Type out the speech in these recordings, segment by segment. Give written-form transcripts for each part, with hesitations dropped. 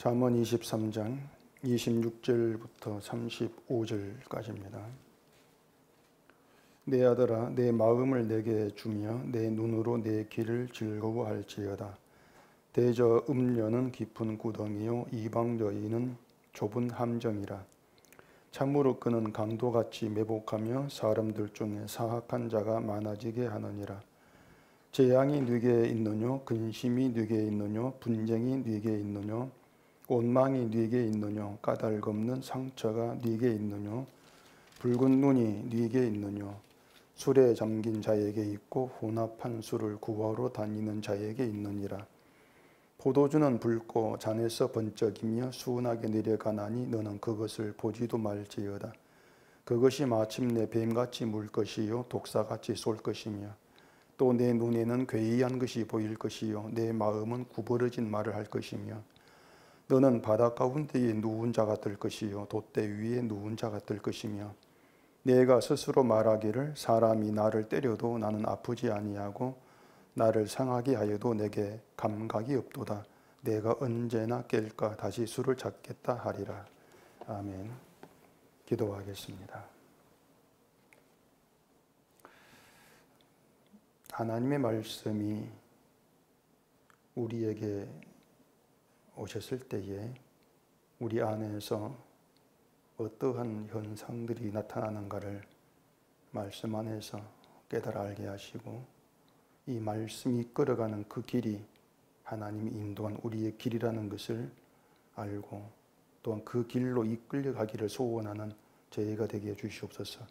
잠언 23장 26절부터 35절까지입니다. 내 아들아, 내 마음을 내게 주며 내 눈으로 내 길을 즐거워할지어다. 대저 음녀는 깊은 구덩이요 이방 여인은 좁은 함정이라. 참으로 그는 강도같이 매복하며 사람들 중에 사악한 자가 많아지게 하느니라. 재앙이 네게 있느뇨, 근심이 네게 있느뇨, 분쟁이 네게 있느뇨, 원망이 네게 있느뇨, 까닭없는 상처가 네게 있느뇨, 붉은 눈이 네게 있느뇨. 술에 잠긴 자에게 있고 혼합한 술을 구하러 다니는 자에게 있느니라. 포도주는 붉고 잔에서 번쩍이며 순하게 내려가나니 너는 그것을 보지도 말지어다. 그것이 마침내 뱀같이 물 것이요 독사같이 쏠 것이며 또 내 눈에는 괴이한 것이 보일 것이요 내 마음은 구부러진 말을 할 것이며 너는 바다 가운데에 누운 자가 될 것이요 돛대 위에 누운 자가 될 것이며 내가 스스로 말하기를 사람이 나를 때려도 나는 아프지 아니하고 나를 상하게 하여도 내게 감각이 없도다. 내가 언제나 깰까 다시 술을 찾겠다 하리라. 아멘. 기도하겠습니다. 하나님의 말씀이 우리에게 오셨을 때에 우리 안에서 어떠한 현상들이 나타나는가를 말씀 안에서 깨달아 알게 하시고 이 말씀이 이끌어가는 그 길이 하나님이 인도한 우리의 길이라는 것을 알고 또한 그 길로 이끌려가기를 소원하는 저희가 되게 해 주시옵소서.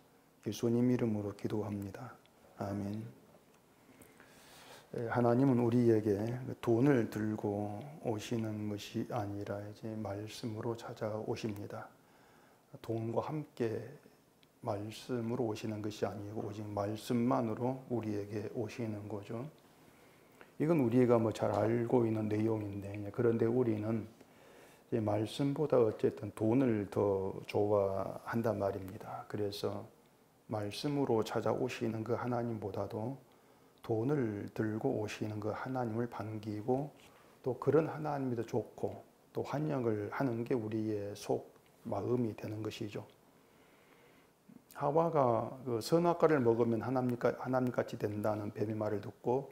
예수님 이름으로 기도합니다. 아멘. 하나님은 우리에게 돈을 들고 오시는 것이 아니라 이제 말씀으로 찾아오십니다. 돈과 함께 말씀으로 오시는 것이 아니고 오직 말씀만으로 우리에게 오시는 거죠. 이건 우리가 잘 알고 있는 내용인데 그런데 우리는 이제 말씀보다 어쨌든 돈을 더 좋아한단 말입니다. 그래서 말씀으로 찾아오시는 그 하나님보다도 돈을 들고 오시는 그 하나님을 반기고 또 그런 하나님이 더 좋고 또 환영을 하는 게 우리의 속 마음이 되는 것이죠. 하와가 그 선악과를 먹으면 하나님같이 된다는 뱀의 말을 듣고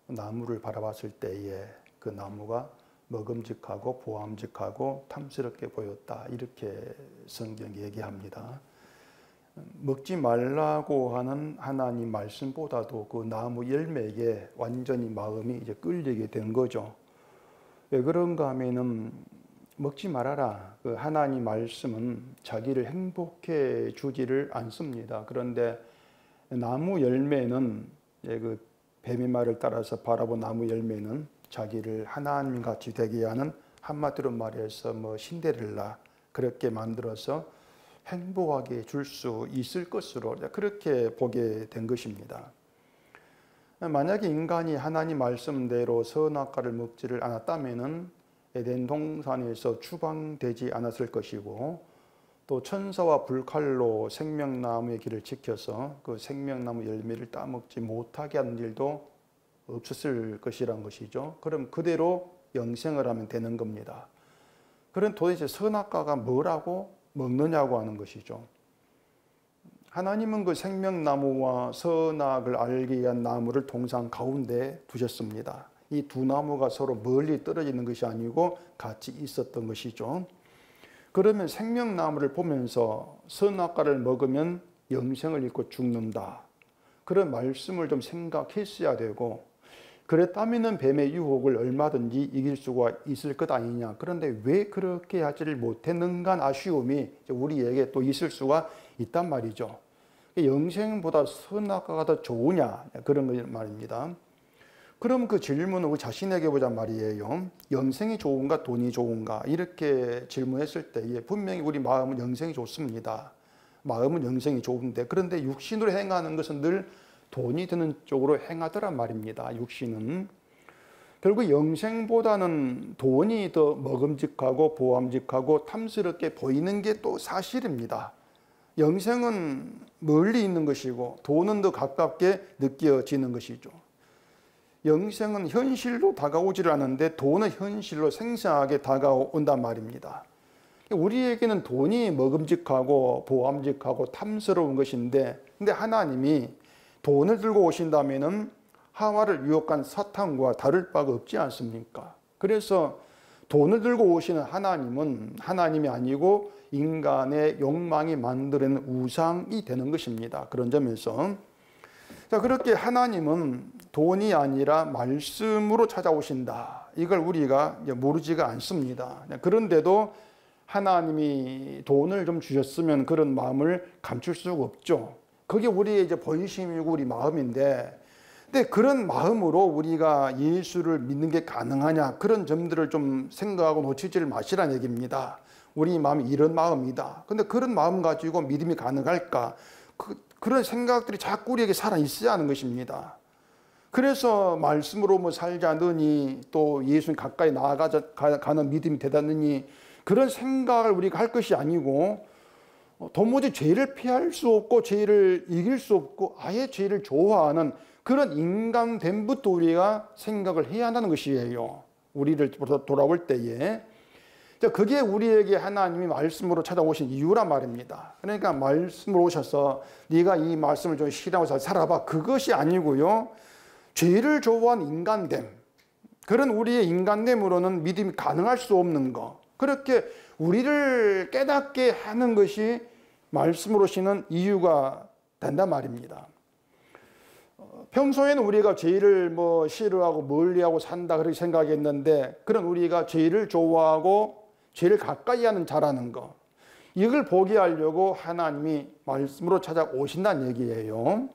나무를 바라봤을 때에 그 나무가 먹음직하고 보암직하고 탐스럽게 보였다. 이렇게 성경이 얘기합니다. 먹지 말라고 하는 하나님 말씀보다도 그 나무 열매에 완전히 마음이 이제 끌리게 된 거죠. 왜 그런가 하면은 먹지 말아라. 그 하나님 말씀은 자기를 행복해 주지를 않습니다. 그런데 나무 열매는 그 뱀의 말을 따라서 바라본 나무 열매는 자기를 하나님 같이 되게 하는 한마디로 말해서 신데렐라 그렇게 만들어서 행복하게 줄 수 있을 것으로 그렇게 보게 된 것입니다. 만약에 인간이 하나님 말씀대로 선악과를 먹지를 않았다면은 에덴 동산에서 추방되지 않았을 것이고 또 천사와 불칼로 생명나무의 길을 지켜서 그 생명나무 열매를 따먹지 못하게 하는 일도 없었을 것이란 것이죠. 그럼 그대로 영생을 하면 되는 겁니다. 그럼 도대체 선악과가 뭐라고 먹느냐고 하는 것이죠. 하나님은 그 생명나무와 선악을 알게 위한 나무를 동산 가운데 두셨습니다. 이 두 나무가 서로 멀리 떨어지는 것이 아니고 같이 있었던 것이죠. 그러면 생명나무를 보면서 선악과를 먹으면 영생을 잃고 죽는다. 그런 말씀을 좀 생각했어야 되고 그랬다면 뱀의 유혹을 얼마든지 이길 수가 있을 것 아니냐. 그런데 왜 그렇게 하지를 못했는가 아쉬움이 우리에게 또 있을 수가 있단 말이죠. 영생보다 선악과가 더 좋으냐 그런 말입니다. 그럼 그 질문을 우리 자신에게 보자 말이에요. 영생이 좋은가 돈이 좋은가 이렇게 질문했을 때에 분명히 우리 마음은 영생이 좋습니다. 마음은 영생이 좋은데 그런데 육신으로 행하는 것은 늘 돈이 드는 쪽으로 행하더란 말입니다. 육신은. 결국 영생보다는 돈이 더 먹음직하고 보암직하고 탐스럽게 보이는 게 또 사실입니다. 영생은 멀리 있는 것이고 돈은 더 가깝게 느껴지는 것이죠. 영생은 현실로 다가오지를 않는데 돈은 현실로 생생하게 다가온단 말입니다. 우리에게는 돈이 먹음직하고 보암직하고 탐스러운 것인데, 근데 하나님이 돈을 들고 오신다면은 하와를 유혹한 사탄과 다를 바가 없지 않습니까? 그래서 돈을 들고 오시는 하나님은 하나님이 아니고 인간의 욕망이 만드는 우상이 되는 것입니다. 그런 점에서 자, 그렇게 하나님은 돈이 아니라 말씀으로 찾아오신다. 이걸 우리가 모르지가 않습니다. 그런데도 하나님이 돈을 좀 주셨으면 그런 마음을 감출 수가 없죠. 그게 우리의 이제 본심이고 우리 마음인데, 근데 그런 마음으로 우리가 예수를 믿는 게 가능하냐, 그런 점들을 좀 생각하고 놓치지를 마시라는 얘기입니다. 우리 마음이 이런 마음이다. 근데 그런 마음 가지고 믿음이 가능할까? 그런 생각들이 자꾸 우리에게 살아있어야 하는 것입니다. 그래서 말씀으로 뭐 살자느니, 또 예수님 가까이 나아가는 믿음이 되다느니, 그런 생각을 우리가 할 것이 아니고, 도무지 죄를 피할 수 없고 죄를 이길 수 없고 아예 죄를 좋아하는 그런 인간됨부터 우리가 생각을 해야 한다는 것이에요. 우리를 돌아올 때에. 그게 우리에게 하나님이 말씀으로 찾아오신 이유란 말입니다. 그러니까 말씀으로 오셔서 네가 이 말씀을 좀 실행하고 살아봐, 그것이 아니고요, 죄를 좋아하는 인간됨, 그런 우리의 인간됨으로는 믿음이 가능할 수 없는 것, 그렇게 우리를 깨닫게 하는 것이 말씀으로 오시는 이유가 된단 말입니다. 평소에는 우리가 죄를 뭐 싫어하고 멀리하고 산다 그렇게 생각했는데, 그런 우리가 죄를 좋아하고 죄를 가까이 하는 자라는 것, 이걸 보게 하려고 하나님이 말씀으로 찾아오신다는 얘기예요.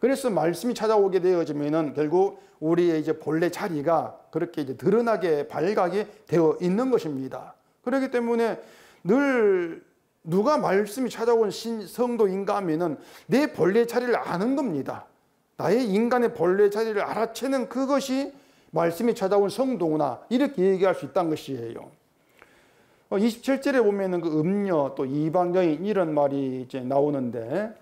그래서 말씀이 찾아오게 되어지면은 결국 우리의 이제 본래 자리가 그렇게 이제 드러나게 발각이 되어 있는 것입니다. 그렇기 때문에 늘 누가 말씀이 찾아온 성도인가 하면은 내 본래 자리를 아는 겁니다. 나의 인간의 본래 자리를 알아채는 그것이 말씀이 찾아온 성도구나, 이렇게 얘기할 수 있다는 것이에요. 27절에 보면은 그 음녀 또 이방여인 이런 말이 이제 나오는데,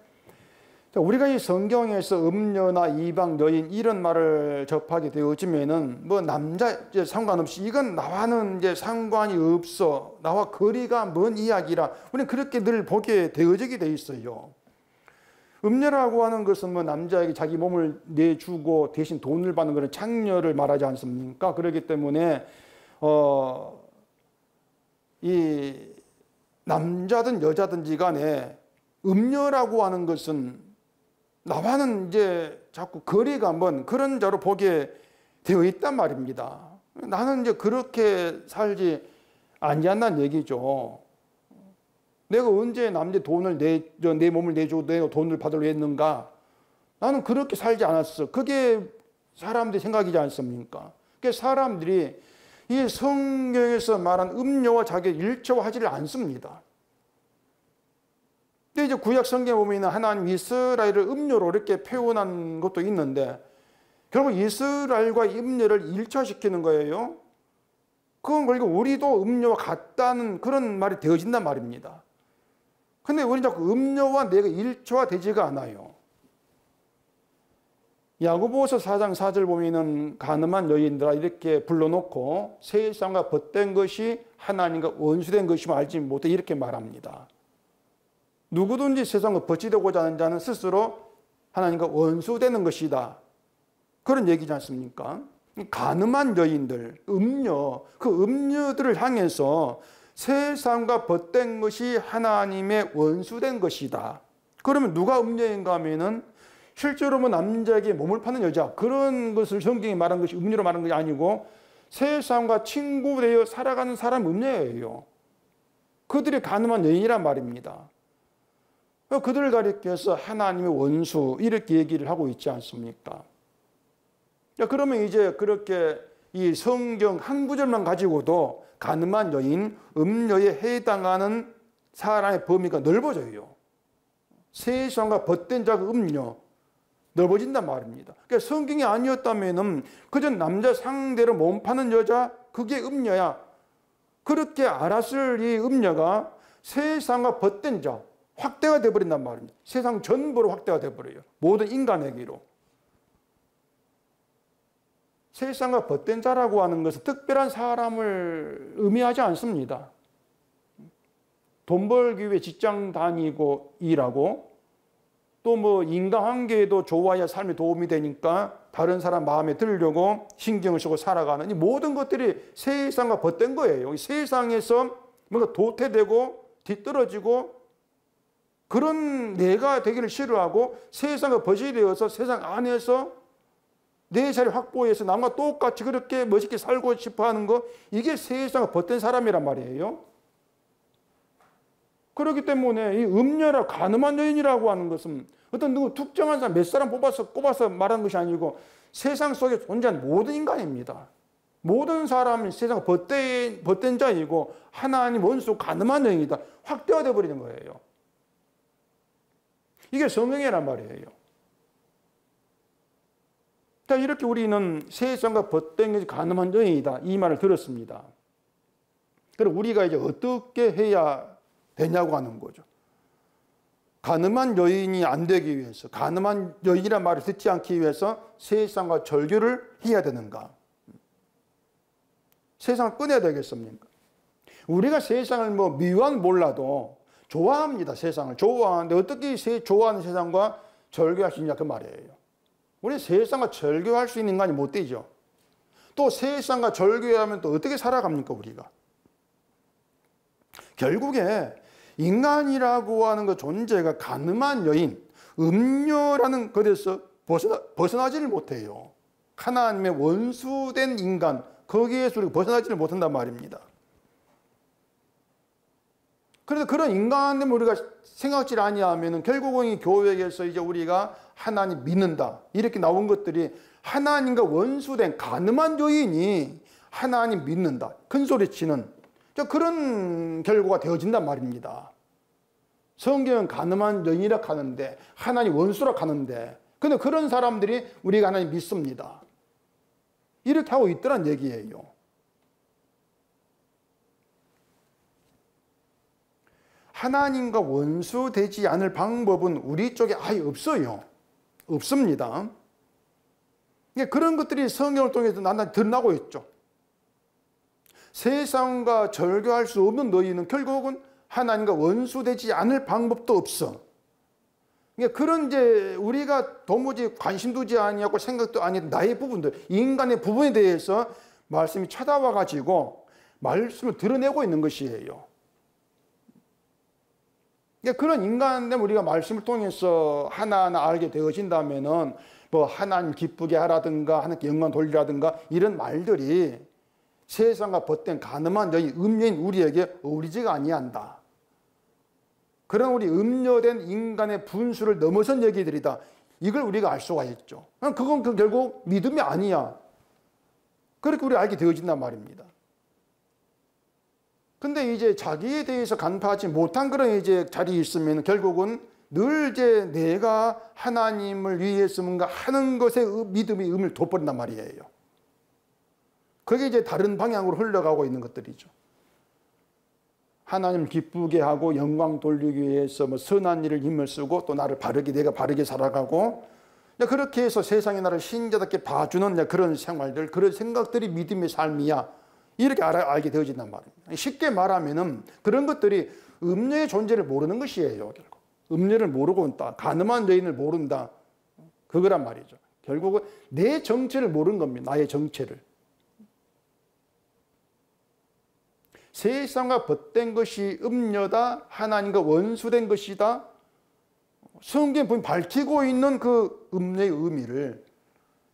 우리가 이 성경에서 음녀나 이방 여인 이런 말을 접하게 되어지면은 뭐 남자 이제 상관없이 이건 나와는 이제 상관이 없어, 나와 거리가 먼 이야기라 우리는 그렇게 늘 보게 되어지게 돼 있어요. 음녀라고 하는 것은 뭐 남자에게 자기 몸을 내주고 대신 돈을 받는 그런 창녀를 말하지 않습니까? 그렇기 때문에 이 남자든 여자든지 간에 음녀라고 하는 것은 나와는 이제 자꾸 거리가 먼 그런 자로 보게 되어 있단 말입니다. 나는 이제 그렇게 살지 않냐는 얘기죠. 내가 언제 남자 돈을 내 몸을 내주고 내가 돈을 받으려 했는가? 나는 그렇게 살지 않았어. 그게 사람들의 생각이지 않습니까? 그러니까 사람들이 이 성경에서 말한 음녀와 자기를 일조하지를 않습니다. 근데 이제 구약 성경에 보면 하나님 이스라엘을 음녀로 이렇게 표현한 것도 있는데, 결국 이스라엘과 음녀를 일처시키는 거예요. 그건 그리고 우리도 음녀와 같다는 그런 말이 되어진단 말입니다. 근데 우리는 자꾸 음녀와 내가 일조화되지가 않아요. 야고보서 4장 4절 보면은 가늠한 여인들아 이렇게 불러놓고 세상과 벗된 것이 하나님과 원수된 것임을 알지 못해 이렇게 말합니다. 누구든지 세상과 벗지되고자 하는 자는 스스로 하나님과 원수되는 것이다, 그런 얘기지 않습니까? 가늠한 여인들, 음녀, 그 음녀들을 향해서 세상과 벗된 것이 하나님의 원수된 것이다. 그러면 누가 음녀인가 하면은 실제로 뭐 남자에게 몸을 파는 여자, 그런 것을 성경이 말한 것이 음녀로 말한 것이 아니고 세상과 친구되어 살아가는 사람 음녀예요. 그들이 가늠한 여인이란 말입니다. 그들을 가리켜서 하나님의 원수 이렇게 얘기를 하고 있지 않습니까? 그러면 이제 그렇게 이 성경 한 구절만 가지고도 가늠한 여인, 음녀에 해당하는 사람의 범위가 넓어져요. 세상과 벗된 자가 음녀, 넓어진단 말입니다. 그러니까 성경이 아니었다면은 그저 남자 상대로 몸 파는 여자, 그게 음녀야, 그렇게 알았을 이 음녀가 세상과 벗된 자, 확대가 되어버린단 말입니다. 세상 전부로 확대가 되어버려요. 모든 인간에게로. 세상과 벗된 자라고 하는 것은 특별한 사람을 의미하지 않습니다. 돈 벌기 위해 직장 다니고 일하고 또 뭐 인간관계에도 좋아야 삶에 도움이 되니까 다른 사람 마음에 들려고 신경을 쓰고 살아가는 이 모든 것들이 세상과 벗된 거예요. 세상에서 뭔가 도태되고 뒤떨어지고 그런 내가 되기를 싫어하고 세상과 벗이 되어서 세상 안에서 내 자리 확보해서 남과 똑같이 그렇게 멋있게 살고 싶어 하는 거, 이게 세상과 벗된 사람이란 말이에요. 그렇기 때문에 이 음녀라 간음한 여인이라고 하는 것은 어떤 누구 특정한 사람 몇 사람 꼽아서 말하는 것이 아니고 세상 속에 존재하는 모든 인간입니다. 모든 사람이 세상 벗된 자이고 하나님 원수 간음한 여인이다. 확대화되어 버리는 거예요. 이게 성경이란 말이에요. 자, 이렇게 우리는 세상과 벗된 것이 간음한 여인이다. 이 말을 들었습니다. 그럼 우리가 이제 어떻게 해야 되냐고 하는 거죠. 간음한 여인이 안 되기 위해서, 간음한 여인이란 말을 듣지 않기 위해서 세상과 절교를 해야 되는가? 세상을 끊어야 되겠습니까? 우리가 세상을 뭐 미워는 몰라도 좋아합니다. 세상을 좋아하는데 어떻게 좋아하는 세상과 절교할 수 있냐 그 말이에요. 우리 세상과 절교할 수 있는 인간이 못 되죠. 또 세상과 절교하면 또 어떻게 살아갑니까 우리가? 결국에 인간이라고 하는 그 존재가 간음한 여인, 음녀라는 것에서 벗어나지를 못해요. 하나님의 원수된 인간, 거기에서 우리가 벗어나지를 못한단 말입니다. 그래서 그런 인간됨을 우리가 생각질 아니하면 결국은 이 교회에서 이제 우리가 하나님 믿는다 이렇게 나온 것들이 하나님과 원수된 간음한 여인이 하나님 믿는다 큰 소리치는 그런 결과가 되어진단 말입니다. 성경은 간음한 여인이라 하는데 하나님 원수라 하는데 근데 그런 사람들이 우리가 하나님 믿습니다. 이렇게 하고 있더란 얘기예요. 하나님과 원수되지 않을 방법은 우리 쪽에 아예 없어요. 없습니다. 그런 것들이 성경을 통해서 나타나 드러나고 있죠. 세상과 절교할 수 없는 너희는 결국은 하나님과 원수되지 않을 방법도 없어. 그런 이제 우리가 도무지 관심 두지 아니하고 생각도 아닌 나의 부분들, 인간의 부분에 대해서 말씀이 찾아와 가지고 말씀을 드러내고 있는 것이에요. 그런 인간됨 우리가 말씀을 통해서 하나하나 알게 되어진다면은 뭐 하나님 기쁘게 하라든가 하나님께 영광 돌리라든가 이런 말들이 세상과 벗된 간음한 여인, 음녀인 우리에게 어울리지가 아니한다. 그런 우리 음녀된 인간의 분수를 넘어선 얘기들이다. 이걸 우리가 알 수가 있죠. 그건 결국 믿음이 아니야. 그렇게 우리가 알게 되어진단 말입니다. 근데 이제 자기에 대해서 간파하지 못한 그런 이제 자리에 있으면 결국은 늘 이제 내가 하나님을 위해서 뭔가 하는 것에 믿음이 의미를 돋버린단 말이에요. 그게 이제 다른 방향으로 흘러가고 있는 것들이죠. 하나님 기쁘게 하고 영광 돌리기 위해서 뭐 선한 일을 힘을 쓰고 또 나를 내가 바르게 살아가고 그렇게 해서 세상이 나를 신자답게 봐주는 그런 생활들, 그런 생각들이 믿음의 삶이야. 이렇게 알게 되어진단 말입니다. 쉽게 말하면은 그런 것들이 음녀의 존재를 모르는 것이에요. 결국 음녀를 모르고 있다. 간음한 여인을 모른다. 그거란 말이죠. 결국은 내 정체를 모르는 겁니다. 나의 정체를. 세상과 벗된 것이 음녀다. 하나님과 원수된 것이다. 성경에 보면 밝히고 있는 그 음녀의 의미를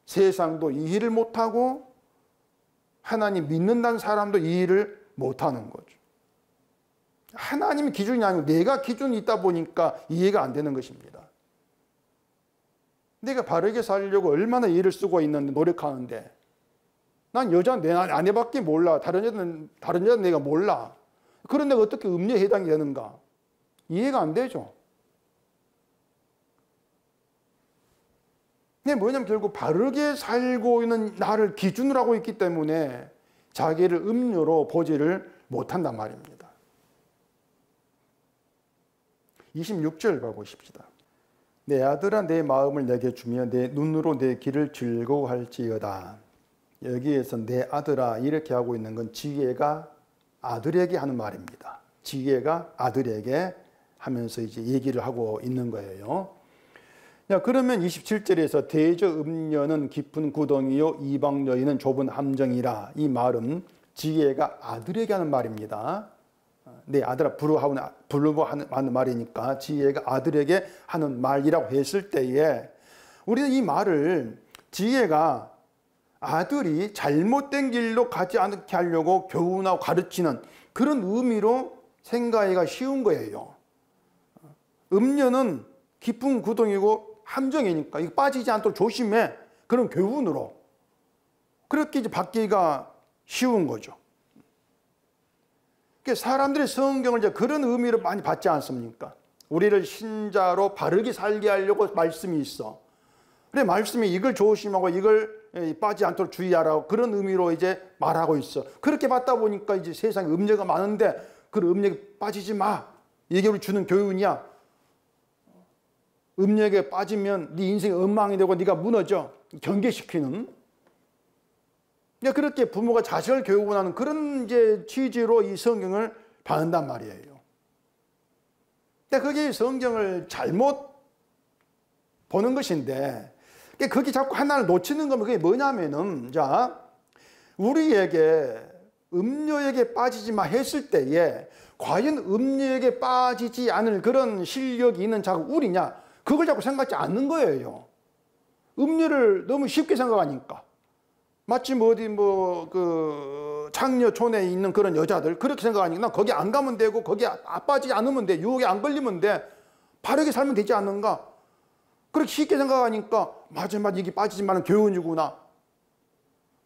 세상도 이해를 못하고 하나님 믿는다는 사람도 이해를 못하는 거죠. 하나님이 기준이 아니고 내가 기준이 있다 보니까 이해가 안 되는 것입니다. 내가 바르게 살려고 얼마나 애를 쓰고 있는데 노력하는데 난 여자 내 아내밖에 몰라. 다른 여자는 내가 몰라. 그런데 어떻게 음녀에 해당이 되는가? 이해가 안 되죠. 근데 뭐냐면 결국 바르게 살고 있는 나를 기준으로 하고 있기 때문에 자기를 음료로 보지를 못한단 말입니다. 26절 봐보십시다. 내 아들아 내 마음을 내게 주며 내 눈으로 내 길을 즐거워할지어다. 여기에서 내 아들아 이렇게 하고 있는 건 지혜가 아들에게 하는 말입니다. 지혜가 아들에게 하면서 이제 얘기를 하고 있는 거예요. 자, 그러면 27절에서 대저 음녀는 깊은 구덩이요 이방 여인은 좁은 함정이라, 이 말은 지혜가 아들에게 하는 말입니다. 내 아들아 부르고 하는 말이니까 지혜가 아들에게 하는 말이라고 했을 때에 우리는 이 말을 지혜가 아들이 잘못된 길로 가지 않게 하려고 교훈하고 가르치는 그런 의미로 생각하기가 쉬운 거예요. 음녀는 깊은 구덩이고 함정이니까 이거 빠지지 않도록 조심해, 그런 교훈으로 그렇게 이제 받기가 쉬운 거죠. 사람들이 성경을 이제 그런 의미로 많이 받지 않습니까? 우리를 신자로 바르게 살게 하려고 말씀이 있어. 그래, 말씀이 이걸 조심하고 이걸 빠지지 않도록 주의하라고 그런 의미로 이제 말하고 있어. 그렇게 받다 보니까 이제 세상에 음녀가 많은데 그 음녀에 빠지지 마, 이게 우리 주는 교훈이야. 음녀에 빠지면 네 인생이 엉망이 되고 네가 무너져, 경계시키는. 그렇게 부모가 자식을 교육하는 그런 이제 취지로 이 성경을 받는단 말이에요. 근데 그게 성경을 잘못 보는 것인데, 거기 자꾸 하나를 놓치는 거면 그게 뭐냐면은, 자, 우리에게 음녀에게 빠지지 마 했을 때에 과연 음녀에게 빠지지 않을 그런 실력이 있는 자가 우리냐, 그걸 자꾸 생각하지 않는 거예요. 음녀를 너무 쉽게 생각하니까. 마치 창녀촌에 있는 그런 여자들 그렇게 생각하니까 난 거기 안 가면 되고 거기 빠지지 않으면 돼, 유혹에 안 걸리면 돼, 바르게 살면 되지 않는가, 그렇게 쉽게 생각하니까 맞아 이게 빠지지 말라는 교훈이구나,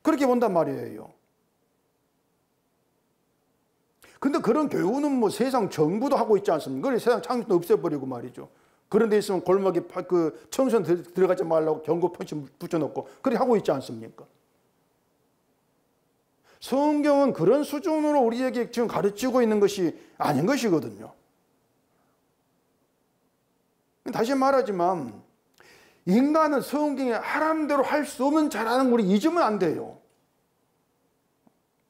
그렇게 본단 말이에요. 근데 그런 교훈은 뭐 세상 정부도 하고 있지 않습니까? 그래서 세상 창조도 없애버리고 말이죠. 그런 데 있으면 골목에 청소년 들어가지 말라고 경고 표시 붙여놓고 그렇게 하고 있지 않습니까? 성경은 그런 수준으로 우리에게 지금 가르치고 있는 것이 아닌 것이거든요. 다시 말하지만 인간은 성경에 하라는 대로 할 수 없는 자라는 걸 잊으면 안 돼요.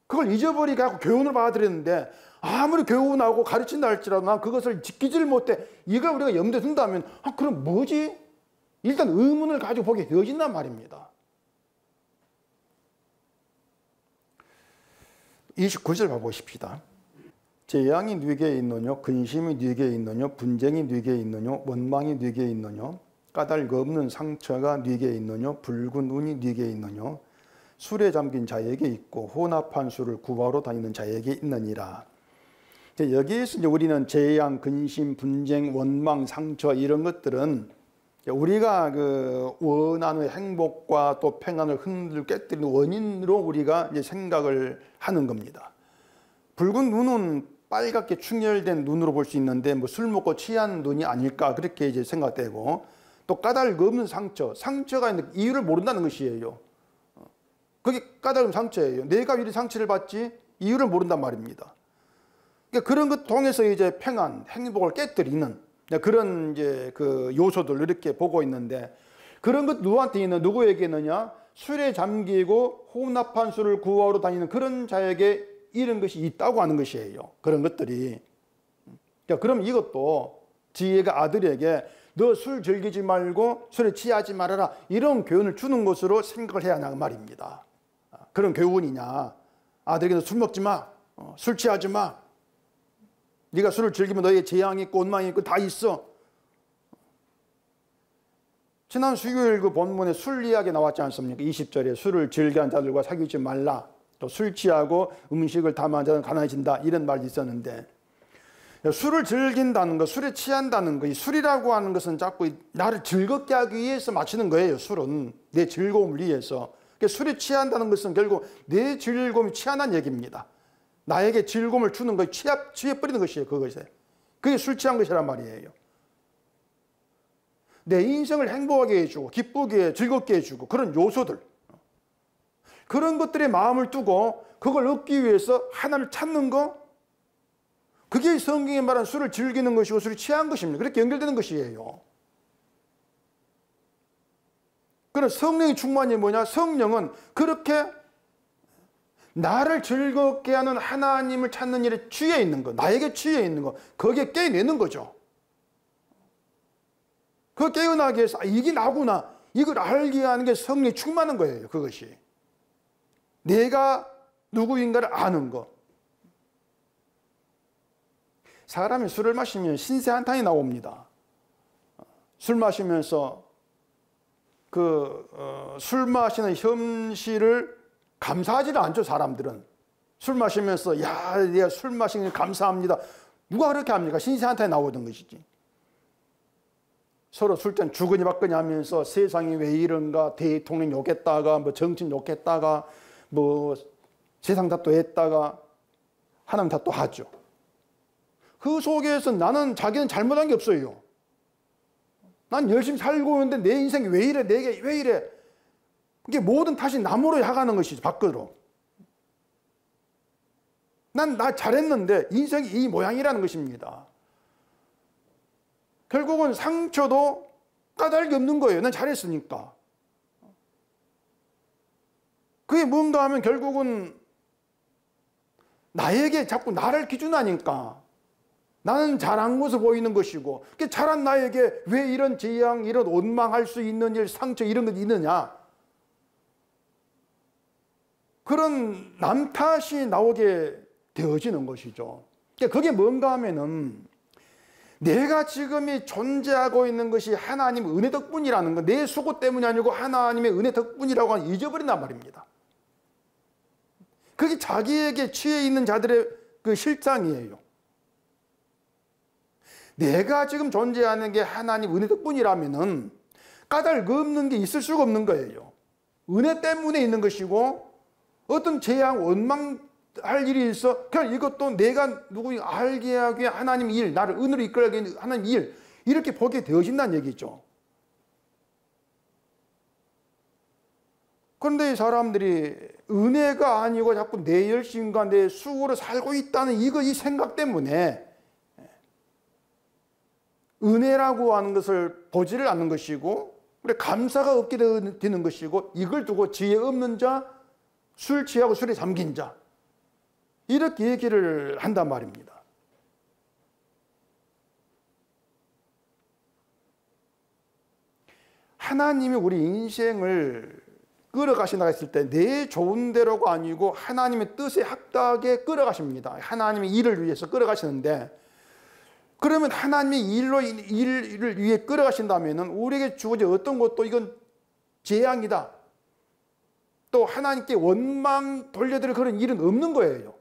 그걸 잊어버리게 하고 교훈을 받아들였는데 아무리 교훈하고 가르친다 할지라도 난 그것을 지키지를 못해, 이걸 우리가 염두에 둔다면 그럼 뭐지? 일단 의문을 가지고 보게 되어진단 말입니다. 29절 봐보십시다. 재앙이 네게 있느뇨, 근심이 네게 있느뇨, 분쟁이 네게 있느뇨, 원망이 네게 있느뇨, 까닭 없는 상처가 네게 있느뇨, 붉은 눈이 네게 있느뇨, 술에 잠긴 자에게 있고 혼합한 술을 구하러 다니는 자에게 있느니라. 여기에서 이제 우리는 재앙, 근심, 분쟁, 원망, 상처 이런 것들은 우리가 원하는 행복과 또 평안을 흔들고 깨뜨리는 원인으로 우리가 이제 생각을 하는 겁니다. 붉은 눈은 빨갛게 충혈된 눈으로 볼 수 있는데 술 먹고 취한 눈이 아닐까 그렇게 이제 생각되고, 또 까닭 없는 상처가 있는데 이유를 모른다는 것이에요. 그게 까닭 없는 상처예요. 내가 왜 상처를 받지? 이유를 모른단 말입니다. 그러니까 그런 것 통해서 이제 평안, 행복을 깨뜨리는 그런 이제 요소들 이렇게 보고 있는데, 그런 것 누구에게 있느냐? 술에 잠기고 혼합한 술을 구하러 다니는 그런 자에게 이런 것이 있다고 하는 것이에요. 그런 것들이. 그럼 이것도 지혜가 아들에게 너 술 즐기지 말고 술에 취하지 말아라, 이런 교훈을 주는 것으로 생각을 해야 하는 말입니다. 그런 교훈이냐? 아들에게 술 먹지 마, 술 취하지 마, 네가 술을 즐기면 너에게 재앙이 있고 원망이 있고 다 있어. 지난 수요일 본문에 술 이야기 나왔지 않습니까? 20절에 술을 즐겨한 자들과 사귀지 말라, 또 술 취하고 음식을 담한 자는 가난해진다, 이런 말이 있었는데, 술을 즐긴다는 것, 술에 취한다는 것, 이 술이라고 하는 것은 자꾸 나를 즐겁게 하기 위해서 마시는 거예요. 술은 내 즐거움을 위해서. 술에 취한다는 것은 결국 내 즐거움이 취한다는 얘기입니다. 나에게 즐거움을 주는 것, 취해버리는 것이에요. 그것에. 그게 술 취한 것이란 말이에요. 내 인생을 행복하게 해주고 기쁘게 즐겁게 해주고 그런 요소들, 그런 것들에 마음을 두고 그걸 얻기 위해서 하나님을 찾는 것, 그게 성경에 말한 술을 즐기는 것이고 술이 취한 것입니다. 그렇게 연결되는 것이에요. 그런 성령의 충만이 뭐냐? 성령은 그렇게 나를 즐겁게 하는 하나님을 찾는 일에 취해 있는 거, 나에게 취해 있는 거, 거기에 깨어내는 거죠. 그 깨어나기 위해서 이게 나구나, 이걸 알게 하는 게 성령이 충만한 거예요. 그것이 내가 누구인가를 아는 거. 사람이 술을 마시면 신세 한탄이 나옵니다. 술 마시면서 술 마시는 현실을 감사하지를 않죠. 사람들은 술 마시면서 야, 내가 술 마시는 게 감사합니다. 누가 그렇게 합니까? 신세 한탄이 나오던 것이지. 서로 술잔 주거니 받거니 하면서 세상이 왜 이런가, 대통령 욕했다가 뭐 정치인 욕했다가 뭐 세상 탓도 했다가 하나님 탓도 하죠. 그 속에서 나는 자기는 잘못한 게 없어요. 난 열심히 살고 있는데 내 인생이 왜 이래, 내게 왜 이래. 이게 모든 탓이 남으로 향하는 것이지, 밖으로. 나 잘했는데 인생이 이 모양이라는 것입니다. 결국은 상처도 까닭이 없는 거예요. 난 잘했으니까. 그게 뭔가 하면 결국은 나에게 자꾸 나를 기준하니까 나는 잘한 것으로 보이는 것이고, 잘한 나에게 왜 이런 재앙, 이런 원망할 수 있는 일, 상처 이런 것 있느냐. 그런 남 탓이 나오게 되어지는 것이죠. 그게 뭔가 하면은 내가 지금 이 존재하고 있는 것이 하나님 은혜 덕분이라는 거, 내 수고 때문이 아니고 하나님의 은혜 덕분이라고 잊어버린단 말입니다. 그게 자기에게 취해 있는 자들의 그 실상이에요. 내가 지금 존재하는 게 하나님 은혜 덕분이라면은 까닭 없는 게 있을 수가 없는 거예요. 은혜 때문에 있는 것이고, 어떤 재앙, 원망할 일이 있어, 그냥 이것도 내가 누구 알게 하기 위해 하나님 일, 나를 은혜로 이끌게 하는 하나님 일, 이렇게 보게 되어진다는 얘기죠. 그런데 이 사람들이 은혜가 아니고 자꾸 내 열심과 내 수고로 살고 있다는 이 생각 때문에 은혜라고 하는 것을 보지를 않는 것이고, 그래 감사가 없게 되는 것이고, 이걸 두고 지혜 없는 자, 술 취하고 술에 잠긴 자, 이렇게 얘기를 한단 말입니다. 하나님이 우리 인생을 끌어가신다 했을 때 내 좋은 대로가 아니고 하나님의 뜻에 합당하게 끌어가십니다. 하나님의 일을 위해서 끌어가시는데, 그러면 하나님의 일을 위해 끌어가신다면 우리에게 주어진 어떤 것도 이건 재앙이다, 또 하나님께 원망 돌려드릴 그런 일은 없는 거예요.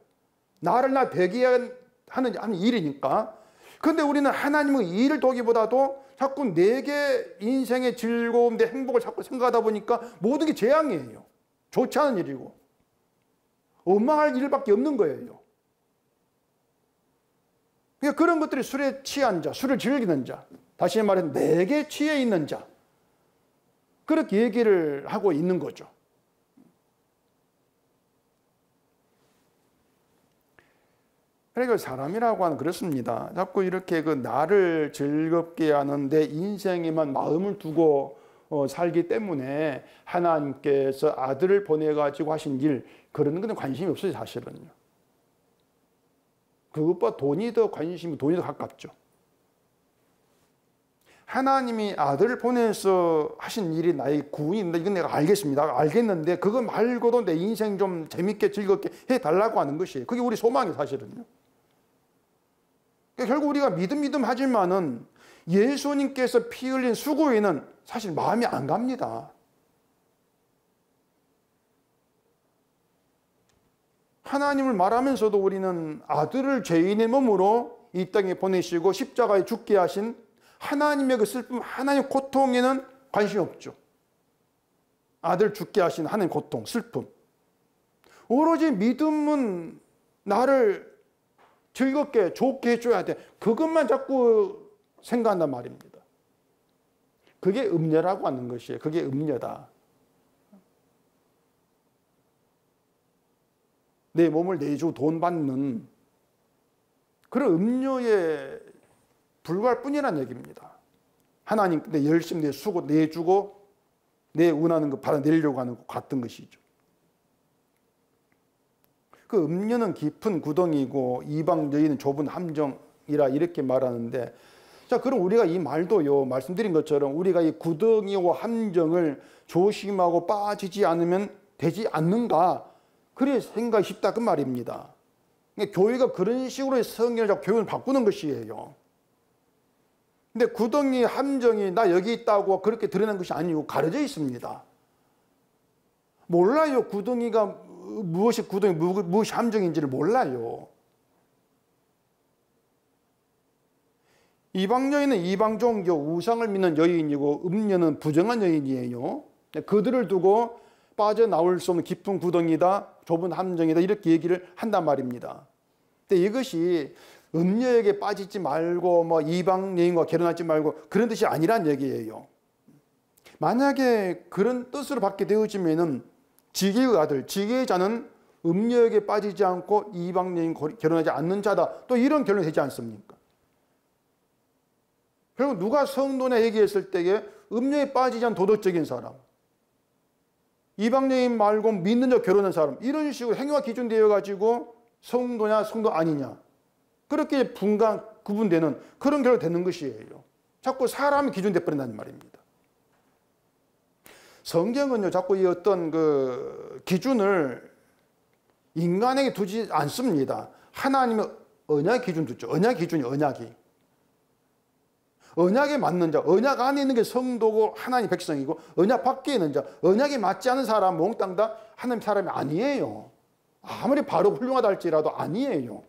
나를 되게 하는 일이니까. 그런데 우리는 하나님의 일을 도기보다도 자꾸 내게 인생의 즐거움, 내 행복을 자꾸 생각하다 보니까 모든 게 재앙이에요. 좋지 않은 일이고 원망할 일밖에 없는 거예요. 그러니까 그런 것들이 술에 취한 자, 술을 즐기는 자, 다시 말해서 내게 취해 있는 자, 그렇게 얘기를 하고 있는 거죠. 그러니까 사람이라고 하는 그렇습니다. 자꾸 이렇게 나를 즐겁게 하는 내 인생에만 마음을 두고 살기 때문에 하나님께서 아들을 보내가지고 하신 일, 그런 것은 관심이 없어요, 사실은요. 그것보다 돈이 더 가깝죠. 하나님이 아들을 보내서 하신 일이 나의 구원인데, 이건 내가 알겠습니다. 알겠는데 그거 말고도 내 인생 좀 재밌게 즐겁게 해달라고 하는 것이에요. 그게 우리 소망이 사실은요. 그러니까 결국 우리가 믿음 하지만은 예수님께서 피 흘린 수고에는 사실 마음이 안 갑니다. 하나님을 말하면서도 우리는 아들을 죄인의 몸으로 이 땅에 보내시고 십자가에 죽게 하신 하나님의 그 슬픔, 하나님의 고통에는 관심이 없죠. 아들 죽게 하신 하나님의 고통, 슬픔. 오로지 믿음은 나를 즐겁게 좋게 해줘야 돼, 그것만 자꾸 생각한단 말입니다. 그게 음녀라고 하는 것이에요. 그게 음녀다. 내 몸을 내주고 돈 받는 그런 음료에 불과할 뿐이라는 얘기입니다. 하나님 내 열심, 내 수고 내주고 내 원하는 거 받아내려고 하는 것 같은 것이죠. 그 음녀는 깊은 구덩이고 이방 여인은 좁은 함정이라 이렇게 말하는데, 자, 그럼 우리가 이 말도요, 말씀드린 것처럼 우리가 이 구덩이와 함정을 조심하고 빠지지 않으면 되지 않는가? 그래 생각이 쉽다 그 말입니다. 그러니까 교회가 그런 식으로 성경을 자꾸 교훈을 바꾸는 것이에요. 근데 구덩이 함정이 나 여기 있다고 그렇게 드러난 것이 아니고 가려져 있습니다. 몰라요. 구덩이가 무엇이 구덩이, 무엇이 함정인지를 몰라요. 이방 여인은 이방 종교 우상을 믿는 여인이고 음녀는 부정한 여인이에요. 그들을 두고 빠져나올 수 없는 깊은 구덩이다, 좁은 함정이다 이렇게 얘기를 한단 말입니다. 근데 이것이 음녀에게 빠지지 말고 뭐 이방 여인과 결혼하지 말고 그런 뜻이 아니란 얘기예요. 만약에 그런 뜻으로 받게 되어지면은 지게의 아들, 지게의 자는 음녀에게 빠지지 않고 이방 여인 결혼하지 않는 자다, 또 이런 결론이 되지 않습니까? 결국 누가 성도냐 얘기했을 때에 음녀에 빠지지 않은 도덕적인 사람, 이방 여인 말고 믿는 자 결혼한 사람, 이런 식으로 행위가 기준되어 가지고 성도냐 성도 아니냐 그렇게 구분되는 그런 결과가 되는 것이에요. 자꾸 사람이 기준돼 버린다는 말입니다. 성경은요, 자꾸 이 어떤 그 기준을 인간에게 두지 않습니다. 하나님은 언약 기준 두죠. 언약 기준이 언약이. 언약에 맞는 자, 언약 안에 있는 게 성도고 하나님 백성이고, 언약 밖에 있는 자, 언약에 맞지 않은 사람 몽땅 다 하나님 사람이 아니에요. 아무리 바르고 훌륭하다 할지라도 아니에요.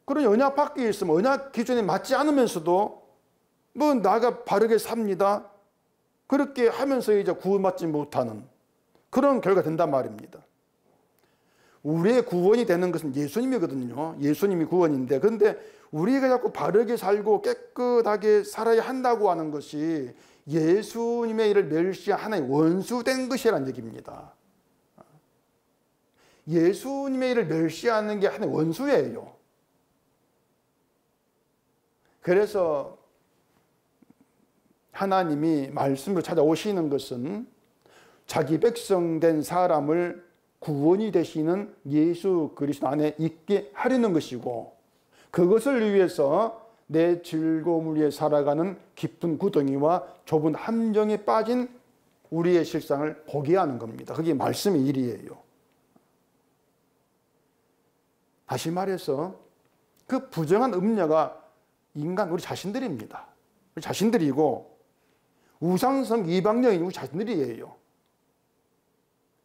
그런 언약 밖에 있으면 언약 기준에 맞지 않으면서도 뭐 나가 바르게 삽니다, 그렇게 하면서 이제 구원받지 못하는 그런 결과가 된단 말입니다. 우리의 구원이 되는 것은 예수님이거든요. 예수님이 구원인데, 그런데 우리가 자꾸 바르게 살고 깨끗하게 살아야 한다고 하는 것이 예수님의 일을 멸시한 하나의 원수된 것이라는 얘기입니다. 예수님의 일을 멸시하는 게 하나의 원수예요. 그래서 하나님이 말씀으로 찾아오시는 것은 자기 백성 된 사람을 구원이 되시는 예수 그리스도 안에 있게 하려는 것이고, 그것을 위해서 내 즐거움을 위해 살아가는 깊은 구덩이와 좁은 함정에 빠진 우리의 실상을 보게 하는 겁니다. 그게 말씀의 일이에요. 다시 말해서 그 부정한 음녀가 인간 우리 자신들입니다. 우리 자신들이고, 우상성 이방 여인이 우리 자신들이에요.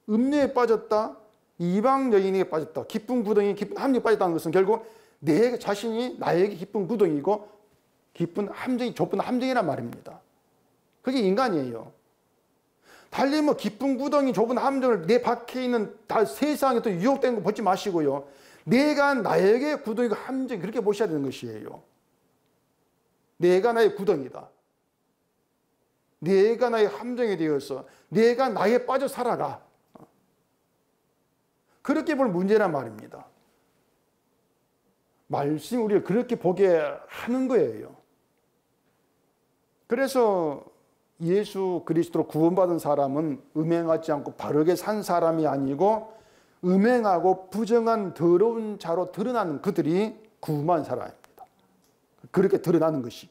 음녀에 빠졌다, 이방 여인에게 빠졌다, 깊은 구덩이, 깊은 함정에 빠졌다는 것은 결국 내 자신이 나에게 깊은 구덩이고 깊은 함정이, 좁은 함정이란 말입니다. 그게 인간이에요. 달리 뭐 깊은 구덩이, 좁은 함정을 내 밖에 있는 다 세상에 또 유혹된 거 보지 마시고요, 내가 나에게 구덩이고 함정이 그렇게 보셔야 되는 것이에요. 내가 나의 구덩이다, 내가 나의 함정이 되어서 내가 나에 빠져 살아가, 그렇게 볼 문제란 말입니다. 말씀이 우리를 그렇게 보게 하는 거예요. 그래서 예수 그리스도로 구원받은 사람은 음행하지 않고 바르게 산 사람이 아니고 음행하고 부정한 더러운 자로 드러나는 그들이 구원한 사람입니다. 그렇게 드러나는 것이.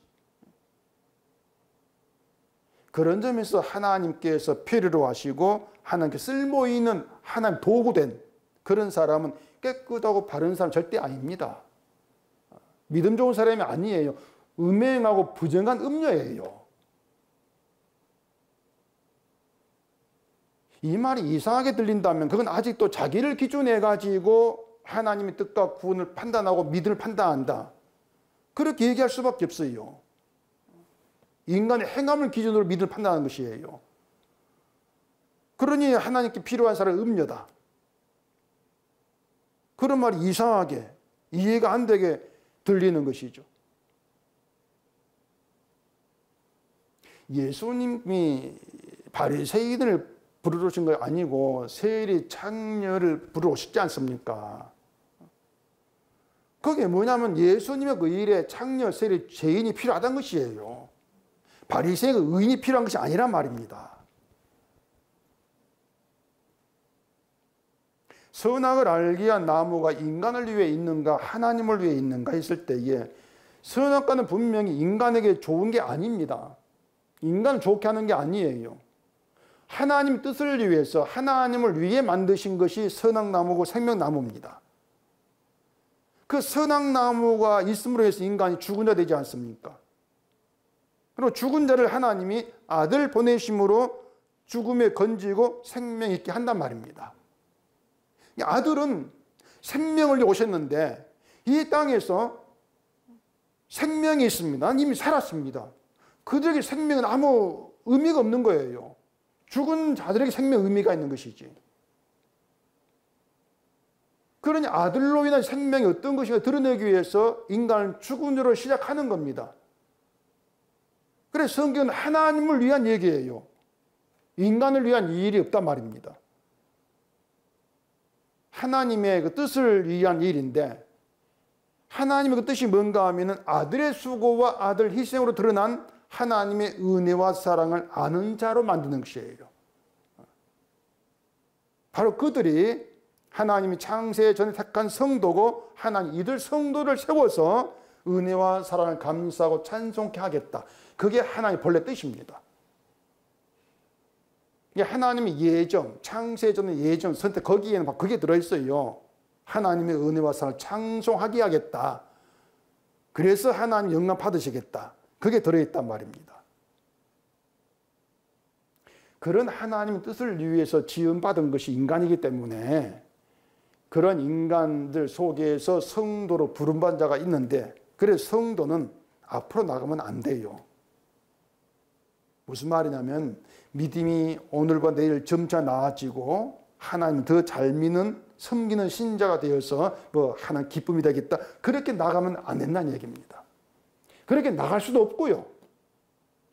그런 점에서 하나님께서 필요로 하시고 하나님께 쓸모 있는 하나님 도구된 그런 사람은 깨끗하고 바른 사람 절대 아닙니다. 믿음 좋은 사람이 아니에요. 음행하고 부정한 음녀예요. 이 말이 이상하게 들린다면 그건 아직도 자기를 기준해 가지고 하나님의 뜻과 구원을 판단하고 믿음을 판단한다, 그렇게 얘기할 수밖에 없어요. 인간의 행함을 기준으로 믿음을 판단하는 것이에요. 그러니 하나님께 필요한 사람은 음녀다, 그런 말이 이상하게 이해가 안 되게 들리는 것이죠. 예수님이 바리새인을 부르러 오신 거 아니고 세리 창녀를 부르러 오셨지 않습니까? 그게 뭐냐면 예수님의 그 일에 창녀, 세리, 죄인이 필요하다는 것이에요. 바리새인의 의인이 필요한 것이 아니란 말입니다. 선악을 알기 위한 나무가 인간을 위해 있는가 하나님을 위해 있는가 했을 때에 선악과는 분명히 인간에게 좋은 게 아닙니다. 인간을 좋게 하는 게 아니에요. 하나님 뜻을 위해서 하나님을 위해 만드신 것이 선악나무고 생명나무입니다. 그 선악나무가 있음으로 해서 인간이 죽은 자 되지 않습니까? 그리고 죽은 자를 하나님이 아들 보내심으로 죽음에 건지고 생명 있게 한단 말입니다. 아들은 생명을 오셨는데 이 땅에서 생명이 있습니다. 이미 살았습니다. 그들에게 생명은 아무 의미가 없는 거예요. 죽은 자들에게 생명 의미가 있는 것이지. 그러니 아들로 인한 생명이 어떤 것인가 드러내기 위해서 인간은 죽음으로 시작하는 겁니다. 그래서 성경은 하나님을 위한 얘기예요. 인간을 위한 일이 없단 말입니다. 하나님의 그 뜻을 위한 일인데 하나님의 그 뜻이 뭔가 하면은 아들의 수고와 아들 희생으로 드러난 하나님의 은혜와 사랑을 아는 자로 만드는 것이에요. 바로 그들이 하나님이 창세 전에 택한 성도고 하나님 이들 성도를 세워서 은혜와 사랑을 감사하고 찬송케 하겠다. 그게 하나님의 본래 뜻입니다. 이게 하나님의 예정, 창세 전의 예정, 선택 거기에는 막 그게 들어있어요. 하나님의 은혜와 사랑을 찬송하게 하겠다. 그래서 하나님 영광 받으시겠다. 그게 들어있단 말입니다. 그런 하나님의 뜻을 위해서 지음받은 것이 인간이기 때문에 그런 인간들 속에서 성도로 부름받은 자가 있는데 그래서 성도는 앞으로 나가면 안 돼요. 무슨 말이냐면 믿음이 오늘과 내일 점차 나아지고 하나님 더 잘 믿는 섬기는 신자가 되어서 뭐 하나님 기쁨이 되겠다. 그렇게 나가면 안 된다는 얘기입니다. 그렇게 나갈 수도 없고요.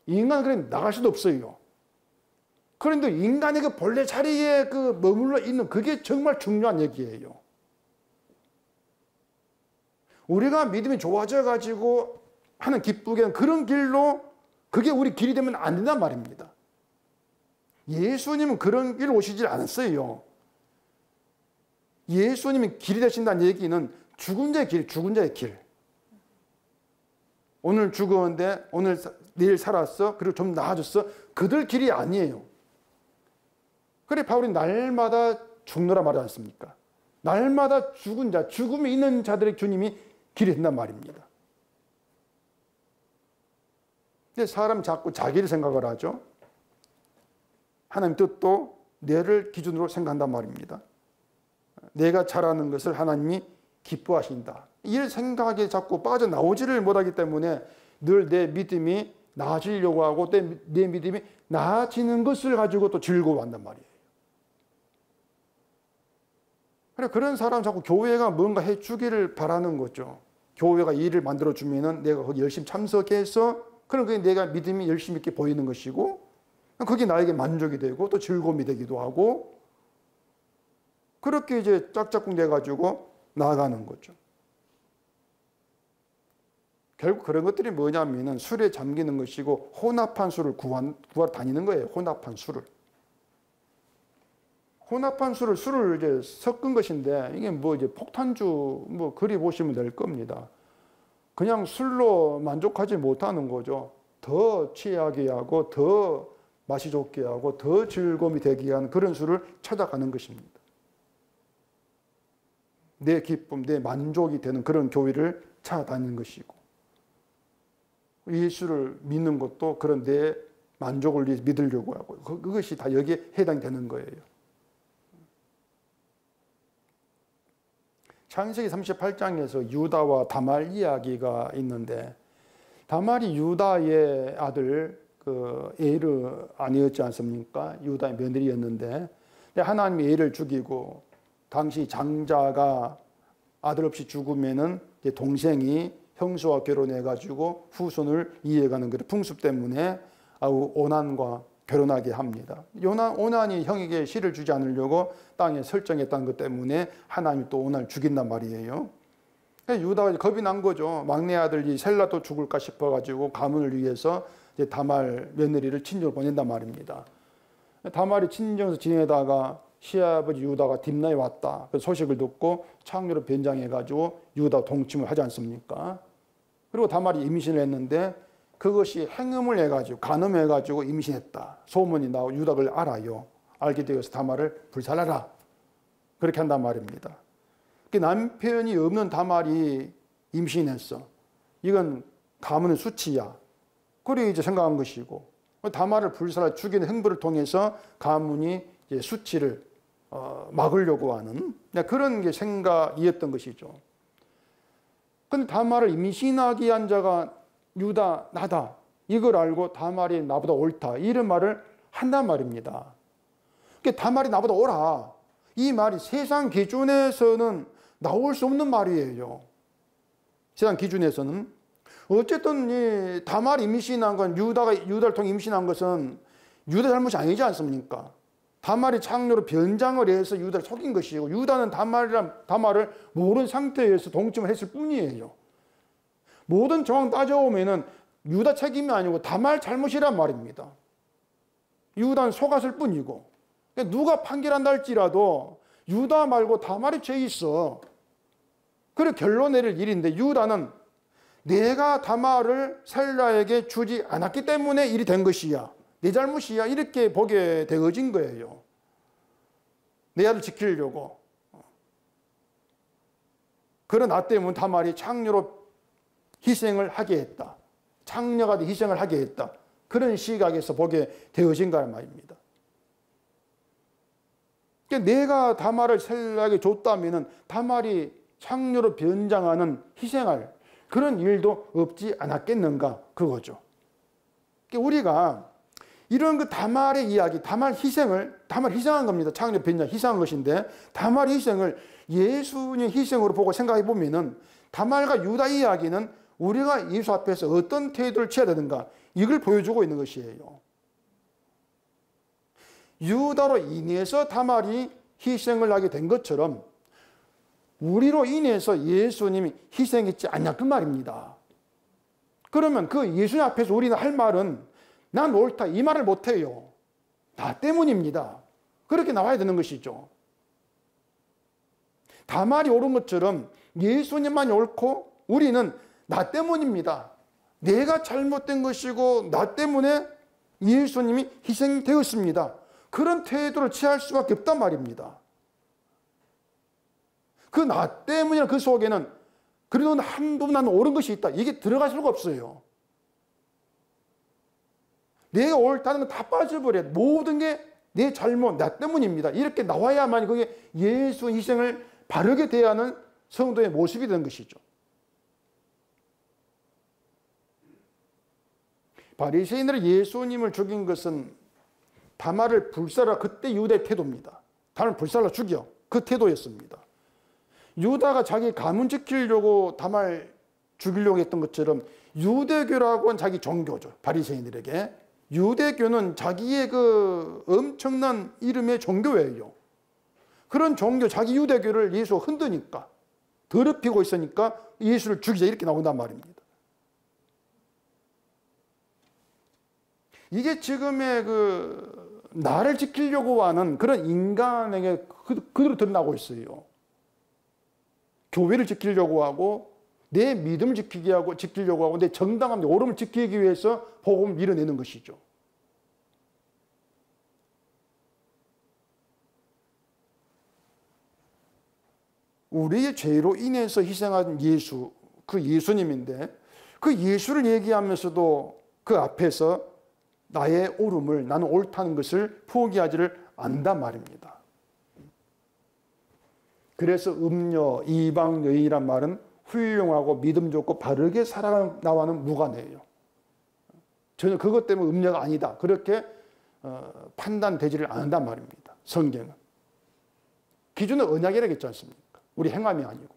인간은 그렇게 나갈 수도 없어요. 그런데 인간의 그 본래 자리에 그 머물러 있는 그게 정말 중요한 얘기예요. 우리가 믿음이 좋아져 가지고 하는 기쁘게 하는 그런 길로 그게 우리 길이 되면 안 된단 말입니다. 예수님은 그런 길로 오시질 않았어요. 예수님이 길이 되신다는 얘기는 죽은 자의 길, 죽은 자의 길. 오늘 죽었는데 오늘 내일 살았어. 그리고 좀 나아졌어. 그들 길이 아니에요. 그래 바울이 날마다 죽노라 말하지 않습니까? 날마다 죽은 자, 죽음이 있는 자들의 주님이 길이 된단 말입니다. 근데 사람이 자꾸 자기를 생각을 하죠. 하나님 뜻도 내를 기준으로 생각한단 말입니다. 내가 잘하는 것을 하나님이 기뻐하신다. 이 생각에 자꾸 빠져나오지를 못하기 때문에 늘 내 믿음이 나아지려고 하고 내 믿음이 나아지는 것을 가지고 또 즐거워한단 말이에요. 그래 그런 사람 자꾸 교회가 뭔가 해주기를 바라는 거죠. 교회가 일을 만들어주면은 내가 거기 열심히 참석해서 그럼 그게 내가 믿음이 열심히 있게 보이는 것이고 그게 나에게 만족이 되고 또 즐거움이 되기도 하고 그렇게 이제 짝짝꿍 돼가지고 나아가는 거죠. 결국 그런 것들이 뭐냐면은 술에 잠기는 것이고 혼합한 술을 구하러 다니는 거예요. 혼합한 술을. 혼합한 술을 이제 섞은 것인데 이게 뭐 이제 폭탄주 뭐 그리 보시면 될 겁니다. 그냥 술로 만족하지 못하는 거죠. 더 취하게 하고 더 맛이 좋게 하고 더 즐거움이 되게 하는 그런 술을 찾아가는 것입니다. 내 기쁨, 내 만족이 되는 그런 교회를 찾아다니는 것이고 예수를 믿는 것도 그런 내 만족을 위해 믿으려고 하고 그것이 다 여기에 해당되는 거예요. 창세기 38장에서 유다와 다말 이야기가 있는데 다말이 유다의 아들 그 에르 아니었지 않습니까? 유다의 며느리였는데 하나님이 에르를 죽이고 당시 장자가 아들 없이 죽으면은 동생이 형수와 결혼해가지고 후손을 이해가는 그런 풍습 때문에 오난과 결혼하게 합니다. 오난이 형에게 씨를 주지 않으려고 땅에 설정했다는 것 때문에 하나님이 또 오난을 죽인단 말이에요. 유다가 겁이 난 거죠. 막내 아들이 셀라도 죽을까 싶어가지고 가문을 위해서 다말 며느리를 친정으로 보낸단 말입니다. 다말이 친정에서 지내다가 시아버지 유다가 딥나에 왔다. 그 소식을 듣고 창녀로 변장해가지고 유다 동침을 하지 않습니까? 그리고 다말이 임신을 했는데 그것이 행음을 해가지고 간음해가지고 임신했다. 소문이 나고 유다가 그걸 알아요. 알게 되어서 다말을 불살라라. 그렇게 한단 말입니다. 남편이 없는 다말이 임신했어. 이건 가문의 수치야. 그래 이제 생각한 것이고 다말을 불살라 죽이는 행보를 통해서 가문이 이제 수치를 막으려고 하는 그런 게 생각이었던 것이죠. 근데 다말을 임신하게 한 자가 유다 나다. 이걸 알고 다말이 나보다 옳다. 이런 말을 한단 말입니다. 그러니까 다말이 나보다 옳아. 이 말이 세상 기준에서는 나올 수 없는 말이에요. 세상 기준에서는. 어쨌든 이 다말이 임신한 건 유다를 통해 임신한 것은 유다 잘못이 아니지 않습니까? 다말이 창녀로 변장을 해서 유다를 속인 것이고 유다는 다말을 모르는 상태에서 동침을 했을 뿐이에요. 모든 정황 따져보면은 유다 책임이 아니고 다말 잘못이란 말입니다. 유다는 속았을 뿐이고 누가 판결한다 할지라도 유다 말고 다말이 죄 있어. 그래 결론 내릴 일인데 유다는 내가 다말을 셀라에게 주지 않았기 때문에 일이 된 것이야. 내 잘못이야. 이렇게 보게 되어진 거예요. 내 아들 지키려고. 그런 나 때문에 다말이 창녀로 희생을 하게 했다. 창녀가 희생을 하게 했다. 그런 시각에서 보게 되어진 거란 말입니다. 그러니까 내가 다말을 셀라에게 줬다면 다말이 창녀로 변장하는 희생할 그런 일도 없지 않았겠는가 그거죠. 그러니까 우리가 이런 그 다말의 이야기, 다말 희생한 겁니다. 창녀 변장 희생한 것인데 다말 희생을 예수님의 희생으로 보고 생각해 보면은 다말과 유다 이야기는 우리가 예수 앞에서 어떤 태도를 취해야 되는가 이걸 보여주고 있는 것이에요. 유다로 인해서 다말이 희생을 하게 된 것처럼 우리로 인해서 예수님이 희생했지 않냐 그 말입니다. 그러면 그 예수님 앞에서 우리는 할 말은 난 옳다 이 말을 못해요. 나 때문입니다. 그렇게 나와야 되는 것이죠. 다말이 옳은 것처럼 예수님만 옳고 우리는 나 때문입니다. 내가 잘못된 것이고 나 때문에 예수님이 희생되었습니다. 그런 태도를 취할 수밖에 없단 말입니다. 그 나 때문이나 그 속에는 그래도 한 부분 나는 옳은 것이 있다. 이게 들어갈 수가 없어요. 내가 옳다는 건 다 빠져버려. 모든 게 내 잘못, 나 때문입니다. 이렇게 나와야만 그게 예수 희생을 바르게 대하는 성도의 모습이 되는 것이죠. 바리새인들이 예수님을 죽인 것은 다말을 불살라 그때 유다의 태도입니다. 다말을 불살라 죽여. 그 태도였습니다. 유다가 자기 가문 지키려고 다말 죽이려고 했던 것처럼 유대교라고는 자기 종교죠. 바리새인들에게. 유대교는 자기의 그 엄청난 이름의 종교예요. 그런 종교, 자기 유대교를 예수가 흔드니까, 더럽히고 있으니까 예수를 죽이자 이렇게 나온단 말입니다. 이게 지금의 그 나를 지키려고 하는 그런 인간에게 그대로 드러나고 있어요. 교회를 지키려고 하고 내 믿음을 지키려고 하고 내 정당함, 내 옳음을 지키기 위해서 복음을 밀어내는 것이죠. 우리의 죄로 인해서 희생한 예수, 그 예수님인데 그 예수를 얘기하면서도 그 앞에서 나의 옳음을, 나는 옳다는 것을 포기하지를 않는단 말입니다. 그래서 음녀, 이방 여인이란 말은 훌륭하고 믿음 좋고 바르게 살아나와는 무관해요. 전혀 그것 때문에 음녀가 아니다. 그렇게 판단되지를 않는단 말입니다. 성경은. 기준은 언약이라고 했지 않습니까? 우리 행함이 아니고.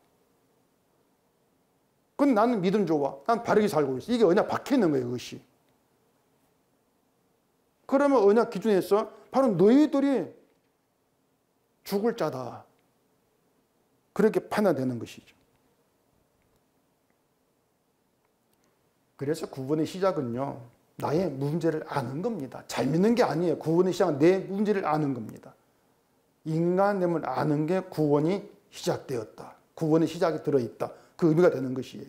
근데 나는 믿음 좋아. 난 바르게 살고 있어. 이게 언약 박혀 있는 거예요, 그것이. 그러면 언약 기준에서 바로 너희들이 죽을 자다. 그렇게 판단되는 것이죠. 그래서 구원의 시작은요, 나의 문제를 아는 겁니다. 잘 믿는 게 아니에요. 구원의 시작은 내 문제를 아는 겁니다. 인간됨을 아는 게 구원이 시작되었다. 구원의 시작이 들어있다. 그 의미가 되는 것이에요.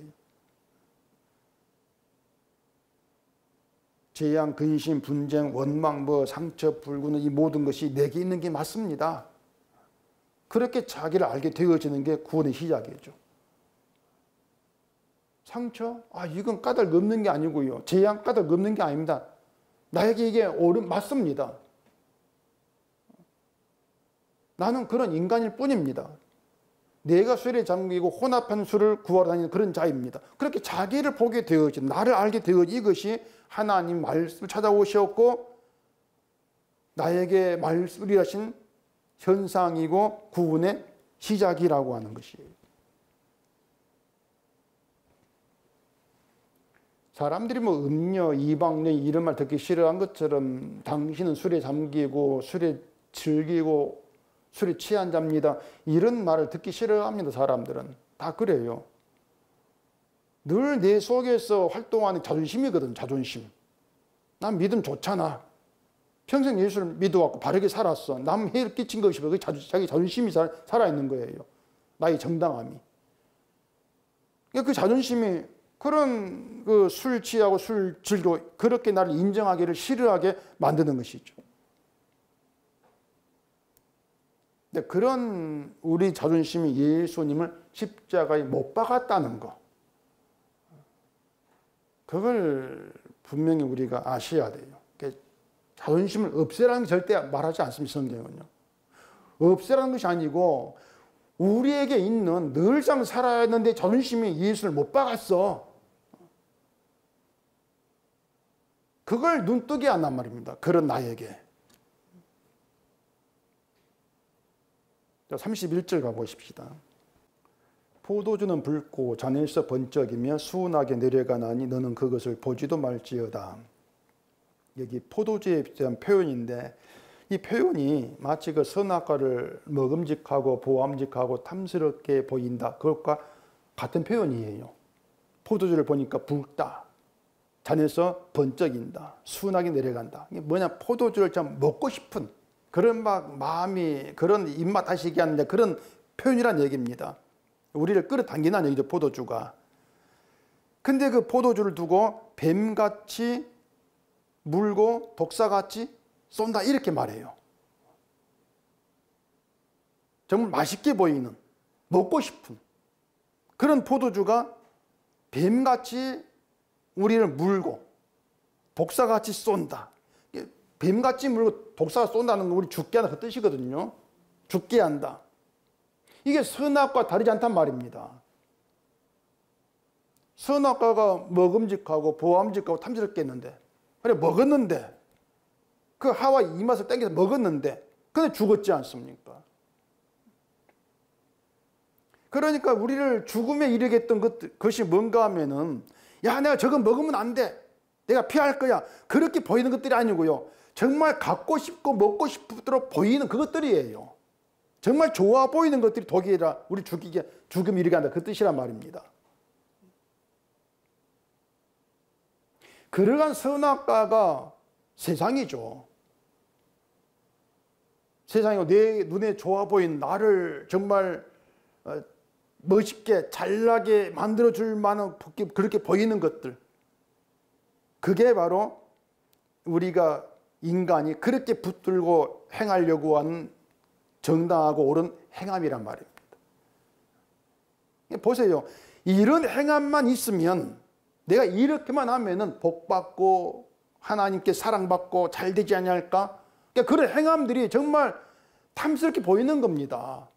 재앙, 근심, 분쟁, 원망, 상처, 불구는 이 모든 것이 내게 있는 게 맞습니다. 그렇게 자기를 알게 되어지는 게 구원의 시작이죠. 상처? 이건 까닭 없는 게 아니고요. 재앙 까닭 없는 게 아닙니다. 나에게 이게 맞습니다. 나는 그런 인간일 뿐입니다. 내가 술에 잠기고 혼합한 술을 구하러 다니는 그런 자입니다. 그렇게 자기를 보게 되어진, 나를 알게 되어진 이것이 하나님 말씀을 찾아오셨고 나에게 말씀을 하신 현상이고 구원의 시작이라고 하는 것이에요. 사람들이 음료, 이방령 이런 말 듣기 싫어한 것처럼 당신은 술에 잠기고 술에 즐기고 술에 취한 자입니다. 이런 말을 듣기 싫어합니다. 사람들은 다 그래요. 늘 내 속에서 활동하는 자존심이거든. 자존심. 난 믿음 좋잖아. 평생 예수를 믿어왔고 바르게 살았어. 남 해를 끼친 것이 그 자기 자존심이 살아있는 거예요. 나의 정당함이. 그 자존심이 그런 술 취하고 술 즐겨 그렇게 나를 인정하기를 싫어하게 만드는 것이죠. 근데 그런 우리 자존심이 예수님을 십자가에 못 박았다는 거. 그걸 분명히 우리가 아셔야 돼요. 자존심을 없애라는 게 절대 말하지 않습니다. 성경은요. 없애라는 것이 아니고 우리에게 있는 늘상 살아야 하는데 자존심이 예수를 못 박았어. 그걸 눈뜨게 한단 말입니다. 그런 나에게. 31절 가보십시다. 포도주는 붉고 잔에서 번쩍이며 수은하게 내려가나니 너는 그것을 보지도 말지어다. 여기 포도주에 대한 표현인데 이 표현이 마치 그 선악과를 먹음직하고 보암직하고 탐스럽게 보인다. 그것과 같은 표현이에요. 포도주를 보니까 붉다. 잔에서 번쩍인다. 수은하게 내려간다. 이게 뭐냐? 포도주를 참 먹고 싶은 그런 마음이 그런 입맛 다시게 하는 그런 표현이란 얘기입니다. 우리를 끌어당기는 얘기죠. 포도주가. 근데 그 포도주를 두고 뱀같이 물고 독사같이 쏜다 이렇게 말해요. 정말 맛있게 보이는 먹고 싶은 그런 포도주가 뱀같이 우리를 물고 독사같이 쏜다. 뱀같이 물고 독사가 쏜다는 건 우리 죽게 한다 그 뜻이거든요. 죽게 한다. 이게 선악과 다르지 않단 말입니다. 선악과가 먹음직하고 보암직하고 탐스럽게 했는데 그래 먹었는데 그 하와 이 맛을 땡겨서 먹었는데 근데 죽었지 않습니까? 그러니까 우리를 죽음에 이르게 했던 것이 뭔가 하면은 야 내가 저거 먹으면 안 돼. 내가 피할 거야. 그렇게 보이는 것들이 아니고요. 정말 갖고 싶고 먹고 싶도록 보이는 그것들이에요. 정말 좋아 보이는 것들이 독이라 우리 죽음에 이르게 한다. 그 뜻이란 말입니다. 그러한 선악과가 세상이죠. 세상이고 내 눈에 좋아 보이는 나를 정말 멋있게 잘나게 만들어줄 만한 그렇게 보이는 것들. 그게 바로 우리가 인간이 그렇게 붙들고 행하려고 하는 정당하고 옳은 행함이란 말입니다. 보세요. 이런 행함만 있으면 내가 이렇게만 하면은 복받고 하나님께 사랑받고 잘 되지 않을까? 그러니까 그런 행함들이 정말 탐스럽게 보이는 겁니다.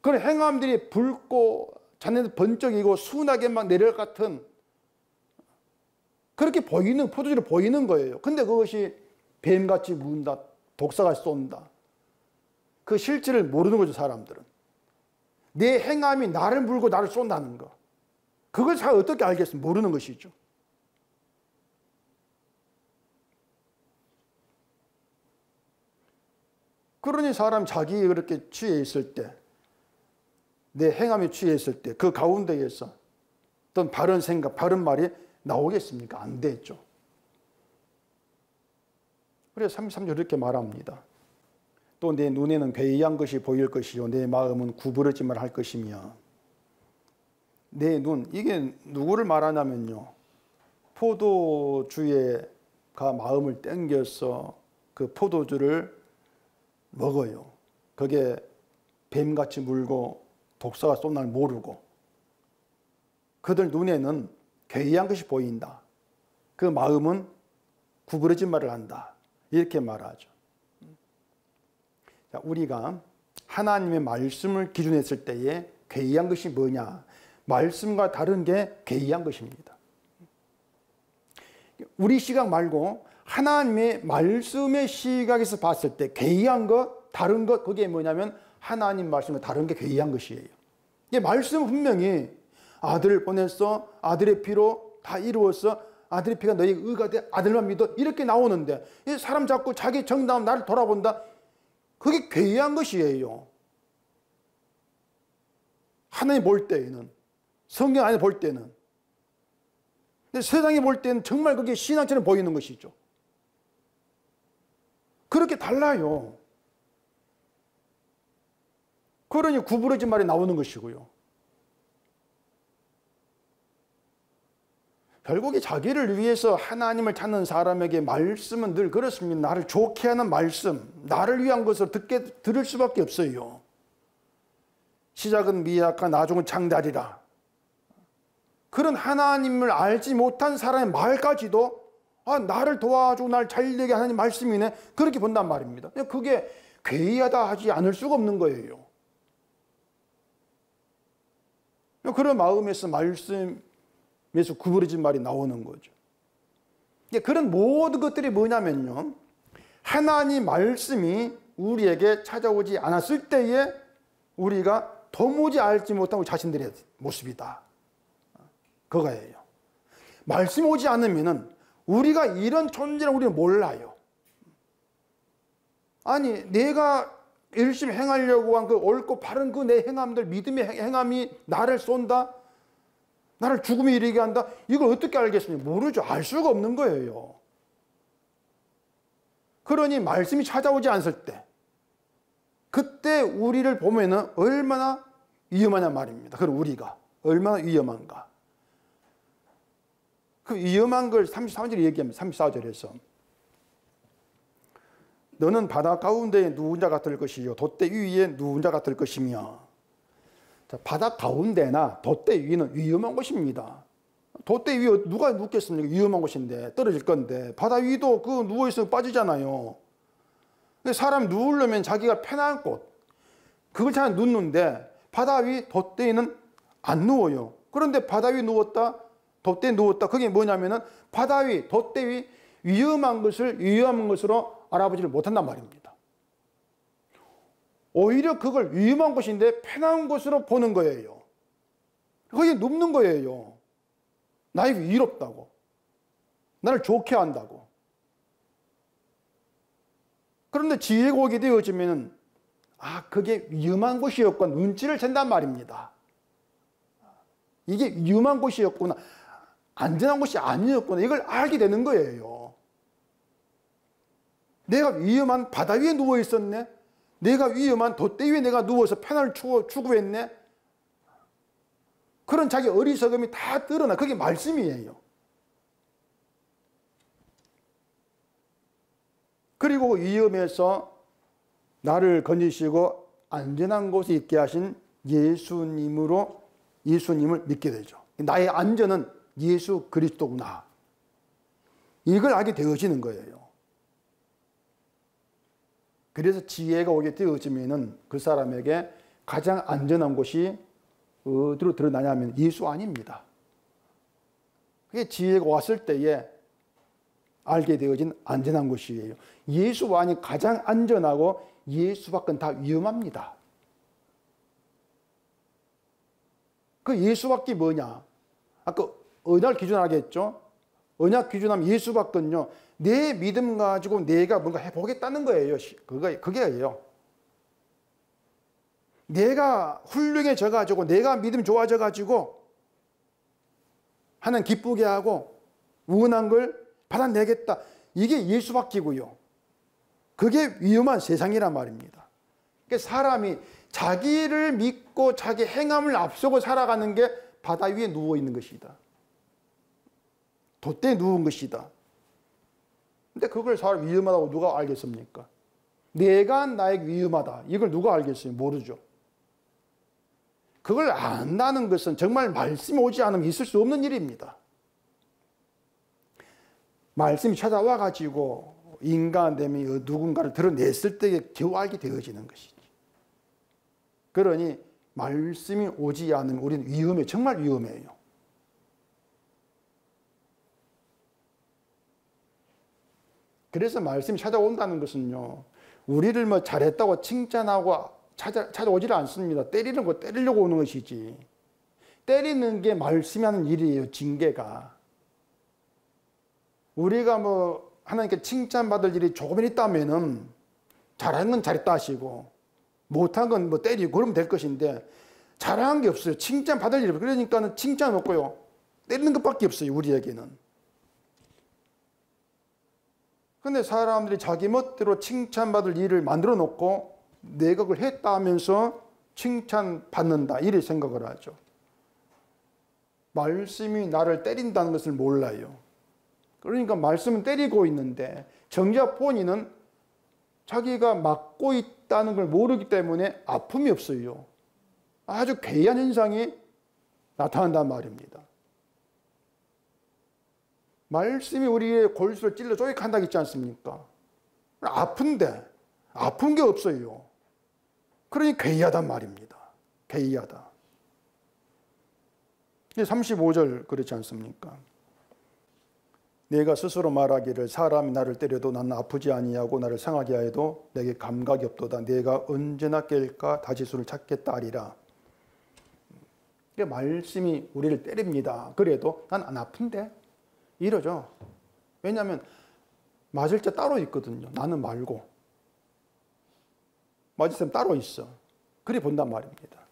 그런 행함들이 붉고 잔에서 번쩍이고 순하게 막 내려갈 같은 그렇게 보이는 포도주로 보이는 거예요. 근데 그것이 뱀같이 문다, 독사같이 쏜다. 그 실질을 모르는 거죠, 사람들은. 내 행함이 나를 물고 나를 쏜다는 거. 그걸 잘 어떻게 알겠습니까? 모르는 것이죠. 그러니 사람이 자기 그렇게 취해 있을 때, 내 행함에 취해 있을 때, 그 가운데에서 어떤 바른 생각, 바른 말이 나오겠습니까? 안 되죠. 그래서 33절 이렇게 말합니다. 또 내 눈에는 괴이한 것이 보일 것이요 내 마음은 구부러짐을 할 것이며. 내 눈, 이게 누구를 말하냐면요, 포도주가 마음을 땡겨서 그 포도주를 먹어요. 그게 뱀같이 물고 독사가 쏜날 모르고 그들 눈에는 괴이한 것이 보인다. 그 마음은 구부러진 말을 한다. 이렇게 말하죠. 자, 우리가 하나님의 말씀을 기준했을 때에 괴이한 것이 뭐냐? 말씀과 다른 게 괴이한 것입니다. 우리 시각 말고 하나님의 말씀의 시각에서 봤을 때 괴이한 것, 다른 것, 그게 뭐냐면 하나님 말씀과 다른 게 괴이한 것이에요. 이게 말씀은 분명히 아들을 보냈어, 아들의 피로 다 이루었어, 아들의 피가 너희 의가 돼, 아들만 믿어, 이렇게 나오는데 이 사람 자꾸 자기 정다운 나를 돌아본다. 그게 괴이한 것이에요. 하나님 볼 때에는, 성경 안에 볼 때는. 근데 세상에 볼 때는 정말 그게 신앙처럼 보이는 것이죠. 그렇게 달라요. 그러니 구부러진 말이 나오는 것이고요. 결국에 자기를 위해서 하나님을 찾는 사람에게 말씀은 늘 그렇습니다. 나를 좋게 하는 말씀, 나를 위한 것을 들을 수밖에 없어요. 시작은 미약한 나중은 장달이라. 그런 하나님을 알지 못한 사람의 말까지도 나를 도와주고 나를 잘되게 하는 말씀이네, 그렇게 본단 말입니다. 그게 괴이하다 하지 않을 수가 없는 거예요. 그런 마음에서 말씀에서 구부러진 말이 나오는 거죠. 그런 모든 것들이 뭐냐면요, 하나님 말씀이 우리에게 찾아오지 않았을 때에 우리가 도무지 알지 못한 우리 자신들의 모습이다. 그거예요. 말씀이 오지 않으면은 우리가 이런 존재를 우리는 몰라요. 아니, 내가 열심히 행하려고 한 그 옳고 바른 그 내 행함들, 믿음의 행함이 나를 쏜다? 나를 죽음에 이르게 한다? 이걸 어떻게 알겠습니까? 모르죠. 알 수가 없는 거예요. 그러니 말씀이 찾아오지 않을 때, 그때 우리를 보면은 얼마나 위험하냐 말입니다. 그럼 우리가 얼마나 위험한가. 그 위험한 걸 33절에 얘기합니다. 34절에서. 너는 바다 가운데에 누군자 같을 것이요 돛대 위에 누군자 같을 것이며. 자, 바다 가운데나 돛대 위는 위험한 곳입니다. 돛대 위에 누가 눕겠습니까? 위험한 곳인데, 떨어질 건데. 바다 위도 그 누워있으면 빠지잖아요. 사람 누우려면 자기가 편한 곳, 그걸 잘 눕는데 바다 위 돛대에는 안 누워요. 그런데 바다 위 누웠다, 돛대에 누웠다. 그게 뭐냐면은 바다 위, 돛대 위 위험한 것을 위험한 것으로 알아보지를 못한단 말입니다. 오히려 그걸 위험한 곳인데 편한 곳으로 보는 거예요. 거기에 눕는 거예요. 나에게 위롭다고, 나를 좋게 한다고. 그런데 지혜가 오게 되어지면은 그게 위험한 곳이었고 눈치를 챈단 말입니다. 이게 위험한 곳이었구나, 안전한 곳이 아니었구나, 이걸 알게 되는 거예요. 내가 위험한 바다 위에 누워 있었네, 내가 위험한 돛대 위에 내가 누워서 편을 추구했네. 그런 자기 어리석음이 다 드러나. 그게 말씀이에요. 그리고 위험에서 나를 건지시고 안전한 곳에 있게 하신 예수님을 믿게 되죠. 나의 안전은 예수 그리스도구나, 이걸 알게 되어지는 거예요. 그래서 지혜가 오게 되어지면은 그 사람에게 가장 안전한 곳이 어디로 드러나냐면 예수 안입니다. 그게 지혜가 왔을 때에 알게 되어진 안전한 곳이에요. 예수 안이 가장 안전하고 예수 밖은 다 위험합니다. 그 예수 밖이 뭐냐? 아까 언약 기준하겠죠? 언약 기준하면 예수 밖은요, 내 믿음 가지고 내가 뭔가 해보겠다는 거예요. 그게예요. 내가 훌륭해져 가지고, 내가 믿음 좋아져 가지고 하나님 기쁘게 하고 원한 걸 받아내겠다. 이게 예수 밖이고요. 그게 위험한 세상이란 말입니다. 그러니까 사람이 자기를 믿고 자기 행함을 앞서고 살아가는 게 바다 위에 누워 있는 것이다. 돛대에 누운 것이다. 근데 그걸 사람 위험하다고 누가 알겠습니까? 내가 나에게 위험하다. 이걸 누가 알겠어요? 모르죠. 그걸 안다는 것은 정말 말씀이 오지 않으면 있을 수 없는 일입니다. 말씀이 찾아와 가지고 인간됨이 누군가를 드러냈을 때 겨우 알게 되어지는 것이지. 그러니 말씀이 오지 않으면 우리는 위험해, 정말 위험해요. 그래서 말씀이 찾아온다는 것은요, 우리를 뭐 잘했다고 칭찬하고 찾아오지를 않습니다. 때리는 거 때리려고 오는 것이지. 때리는 게 말씀이 하는 일이에요, 징계가. 우리가 뭐 하나님께 칭찬받을 일이 조금은 있다면은 잘한 건 잘했다 하시고 못한 건 뭐 때리고 그러면 될 것인데 잘한 게 없어요. 칭찬받을 일이. 그러니까는 칭찬 없고요, 때리는 것밖에 없어요, 우리에게는. 근데 사람들이 자기 멋대로 칭찬받을 일을 만들어 놓고 내가 그걸 했다 하면서 칭찬받는다, 이렇게 생각을 하죠. 말씀이 나를 때린다는 것을 몰라요. 그러니까 말씀은 때리고 있는데 정작 본인은 자기가 맞고 있다는 걸 모르기 때문에 아픔이 없어요. 아주 괴이한 현상이 나타난단 말입니다. 말씀이 우리의 골수를 찔러 쪼익한다고 했지 않습니까? 아픈데 아픈 게 없어요. 그러니 괴이하단 말입니다. 괴이하다. 35절 그렇지 않습니까? 내가 스스로 말하기를 사람이 나를 때려도 나는 아프지 아니하고 나를 상하게 하여도 내게 감각이 없도다. 내가 언제나 깰까 다시수를 찾겠다 하리라. 말씀이 우리를 때립니다. 그래도 난 안 아픈데 이러죠. 왜냐하면 맞을 자 따로 있거든요. 나는 말고 맞을 사람 따로 있어. 그래 본단 말입니다.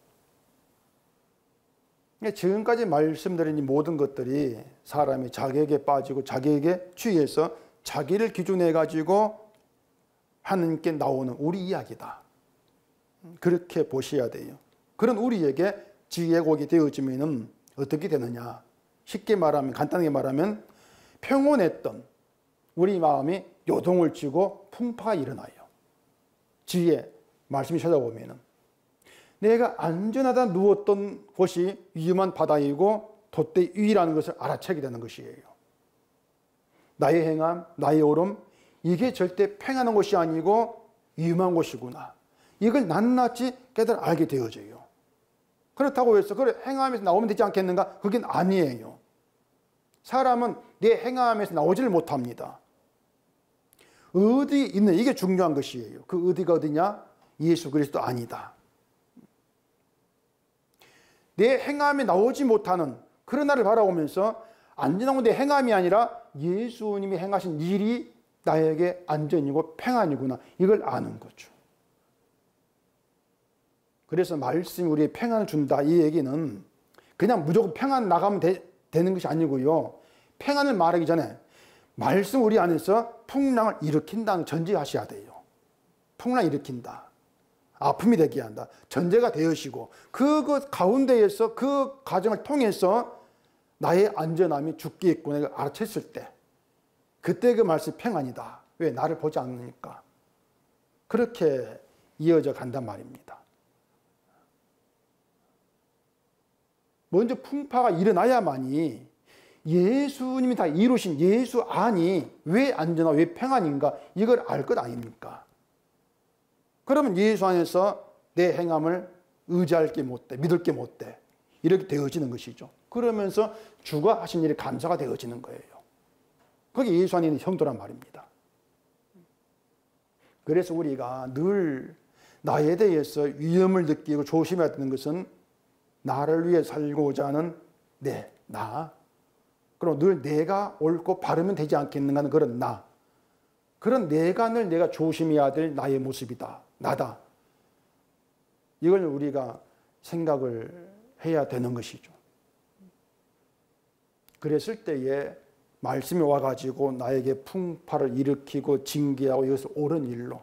지금까지 말씀드린 이 모든 것들이 사람이 자기에게 빠지고 자기에게 취해서 자기를 기준해 가지고 하나님께 나오는 우리 이야기다. 그렇게 보셔야 돼요. 그런 우리에게 지혜곡이 되어지면 어떻게 되느냐? 쉽게 말하면, 간단하게 말하면 평온했던 우리 마음이 요동을 치고 풍파가 일어나요. 지혜, 말씀이 찾아오면은 내가 안전하다 누웠던 곳이 위험한 바다이고 돛대 위라는 것을 알아채게 되는 것이에요. 나의 행함, 나의 옳음, 이게 절대 평안한 곳이 아니고 위험한 곳이구나. 이걸 낱낱이 깨달아 알게 되어져요. 그렇다고 해서 그래 행함에서 나오면 되지 않겠는가? 그건 아니에요. 사람은 내 행함에서 나오지를 못합니다. 어디 있는, 이게 중요한 것이에요. 그 어디가 어디냐? 예수 그리스도 아니다. 내 행함에 나오지 못하는 그런 날을 바라보면서 안전한 내 행함이 아니라 예수님이 행하신 일이 나에게 안전이고 평안이구나. 이걸 아는 거죠. 그래서 말씀이 우리에게 평안을 준다. 이 얘기는 그냥 무조건 평안 나가면 되는 것이 아니고요. 평안을 말하기 전에 말씀 우리 안에서 풍랑을 일으킨다는 전제하셔야 돼요. 풍랑 일으킨다. 아픔이 되게 한다. 전제가 되으시고 그 가운데에서 그 과정을 통해서 나의 안전함이 죽겠구나 이걸 알아챘을 때 그때 그 말씀이 평안이다. 왜? 나를 보지 않으니까. 그렇게 이어져 간단 말입니다. 먼저 풍파가 일어나야만이 예수님이 다 이루신 예수 안이 왜 안전하고 왜 평안인가 이걸 알 것 아닙니까? 그러면 예수 안에서 내 행함을 의지할 게 못 돼, 믿을 게 못 돼. 이렇게 되어지는 것이죠. 그러면서 주가 하신 일이 감사가 되어지는 거예요. 그게 예수 안에 있는 형도란 말입니다. 그래서 우리가 늘 나에 대해서 위험을 느끼고 조심해야 되는 것은 나를 위해 살고자 하는 나. 그럼 늘 내가 옳고 바르면 되지 않겠는가 하는 그런 나. 그런 내가 늘 내가 조심해야 될 나의 모습이다. 나다. 이걸 우리가 생각을 해야 되는 것이죠. 그랬을 때에 말씀이 와가지고 나에게 풍파를 일으키고 징계하고 이것을 옳은 일로,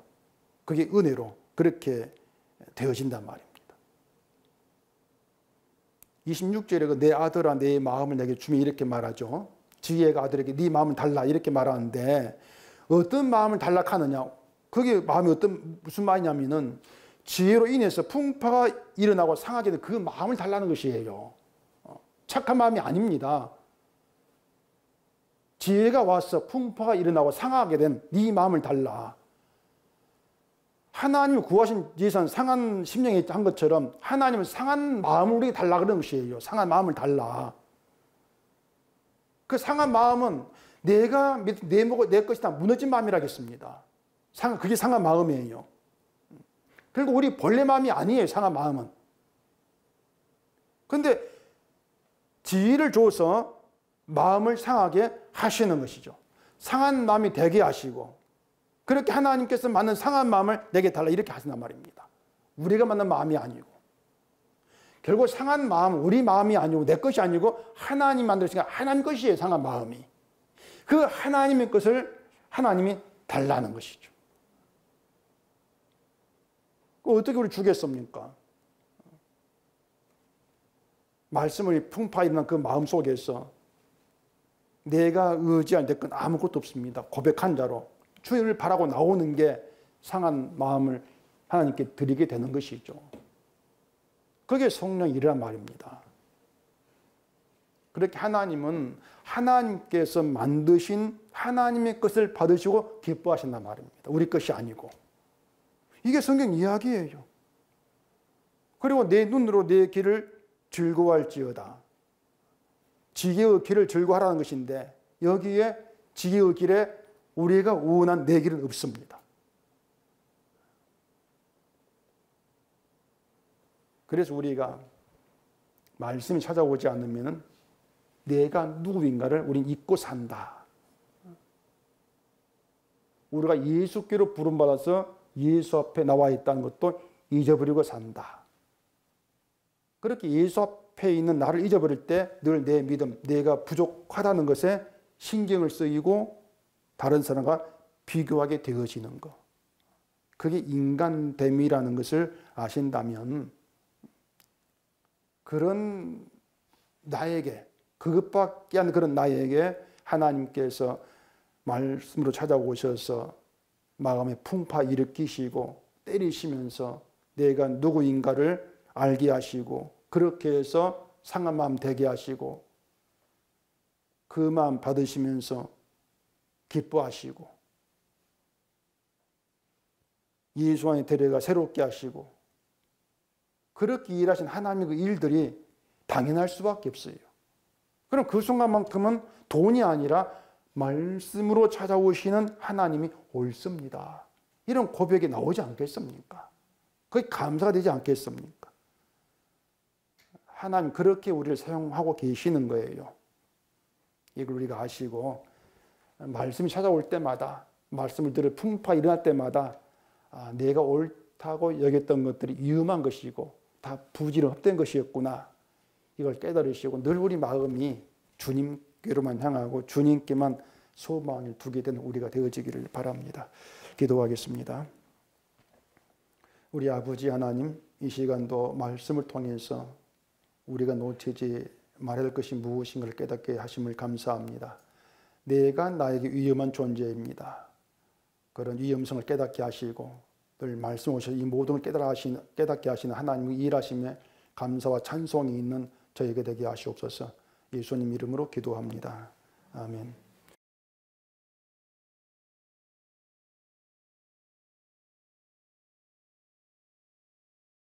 그게 은혜로 그렇게 되어진단 말입니다. 26절에 내 아들아 내 마음을 내게 주며 이렇게 말하죠. 지혜가 아들에게 네 마음을 달라 이렇게 말하는데, 어떤 마음을 달라 하느냐, 그게 마음이 무슨 말이냐면은 지혜로 인해서 풍파가 일어나고 상하게 된 그 마음을 달라는 것이에요. 착한 마음이 아닙니다. 지혜가 와서 풍파가 일어나고 상하게 된 네 마음을 달라. 하나님이 구하신 예산 상한 심령에 한 것처럼 하나님은 상한 마음을 우리에게 달라 그러는 것이에요. 상한 마음을 달라. 그 상한 마음은 내가 내 것이다 무너진 마음이라겠습니다. 그게 상한 마음이에요. 그리고 우리 본래 마음이 아니에요. 상한 마음은. 그런데 지혜를 줘서 마음을 상하게 하시는 것이죠. 상한 마음이 되게 하시고, 그렇게 하나님께서 만든 상한 마음을 내게 달라 이렇게 하신단 말입니다. 우리가 만든 마음이 아니고, 결국 상한 마음, 우리 마음이 아니고 내 것이 아니고 하나님 만드시니까 하나님 것이에요. 상한 마음이. 그 하나님의 것을 하나님이 달라는 것이죠. 어떻게 우리 주겠습니까? 말씀을 풍파 일어난 그 마음 속에서 내가 의지할 내 건 아무것도 없습니다. 고백한 자로 주님을 바라고 나오는 게 상한 마음을 하나님께 드리게 되는 것이죠. 그게 성령 일이란 말입니다. 그렇게 하나님은 하나님께서 만드신 하나님의 것을 받으시고 기뻐하신단 말입니다. 우리 것이 아니고. 이게 성경 이야기예요. 그리고 내 눈으로 내 길을 즐거워할지어다. 지혜의 길을 즐거워하라는 것인데, 여기에 지혜의 길에 우리가 원한 내 길은 없습니다. 그래서 우리가 말씀이 찾아오지 않으면 내가 누구인가를 우린 잊고 산다. 우리가 예수께로 부름받아서 예수 앞에 나와 있다는 것도 잊어버리고 산다. 그렇게 예수 앞에 있는 나를 잊어버릴 때 늘 내 믿음, 내가 부족하다는 것에 신경을 쓰이고 다른 사람과 비교하게 되어지는 것. 그게 인간됨이라는 것을 아신다면, 그런 나에게, 그것밖에 안 그런 나에게 하나님께서 말씀으로 찾아오셔서 마음에 풍파 일으키시고 때리시면서 내가 누구인가를 알게 하시고, 그렇게 해서 상한 마음 되게 하시고, 그 마음 받으시면서 기뻐하시고, 예수 안에 데려가 새롭게 하시고, 그렇게 일하신 하나님의 그 일들이 당연할 수밖에 없어요. 그럼 그 순간만큼은 돈이 아니라 말씀으로 찾아오시는 하나님이 옳습니다. 이런 고백이 나오지 않겠습니까? 그게 감사가 되지 않겠습니까? 하나님 그렇게 우리를 사용하고 계시는 거예요. 이걸 우리가 아시고, 말씀이 찾아올 때마다, 말씀을 들을 풍파 일어날 때마다 내가 옳다고 여겼던 것들이 위험한 것이고 다 부질은 헛된 것이었구나, 이걸 깨달으시고 늘 우리 마음이 주님께로만 향하고 주님께만 소망을 두게 되는 우리가 되어지기를 바랍니다. 기도하겠습니다. 우리 아버지 하나님, 이 시간도 말씀을 통해서 우리가 놓치지 말아야 할 것이 무엇인가를 깨닫게 하심을 감사합니다. 내가 나에게 위험한 존재입니다. 그런 위험성을 깨닫게 하시고 늘 말씀 오셔서 이 모든 걸 깨닫게 하시는 하나님의 일하심에 감사와 찬송이 있는 저에게 되게 하시옵소서. 예수님 이름으로 기도합니다. 아멘.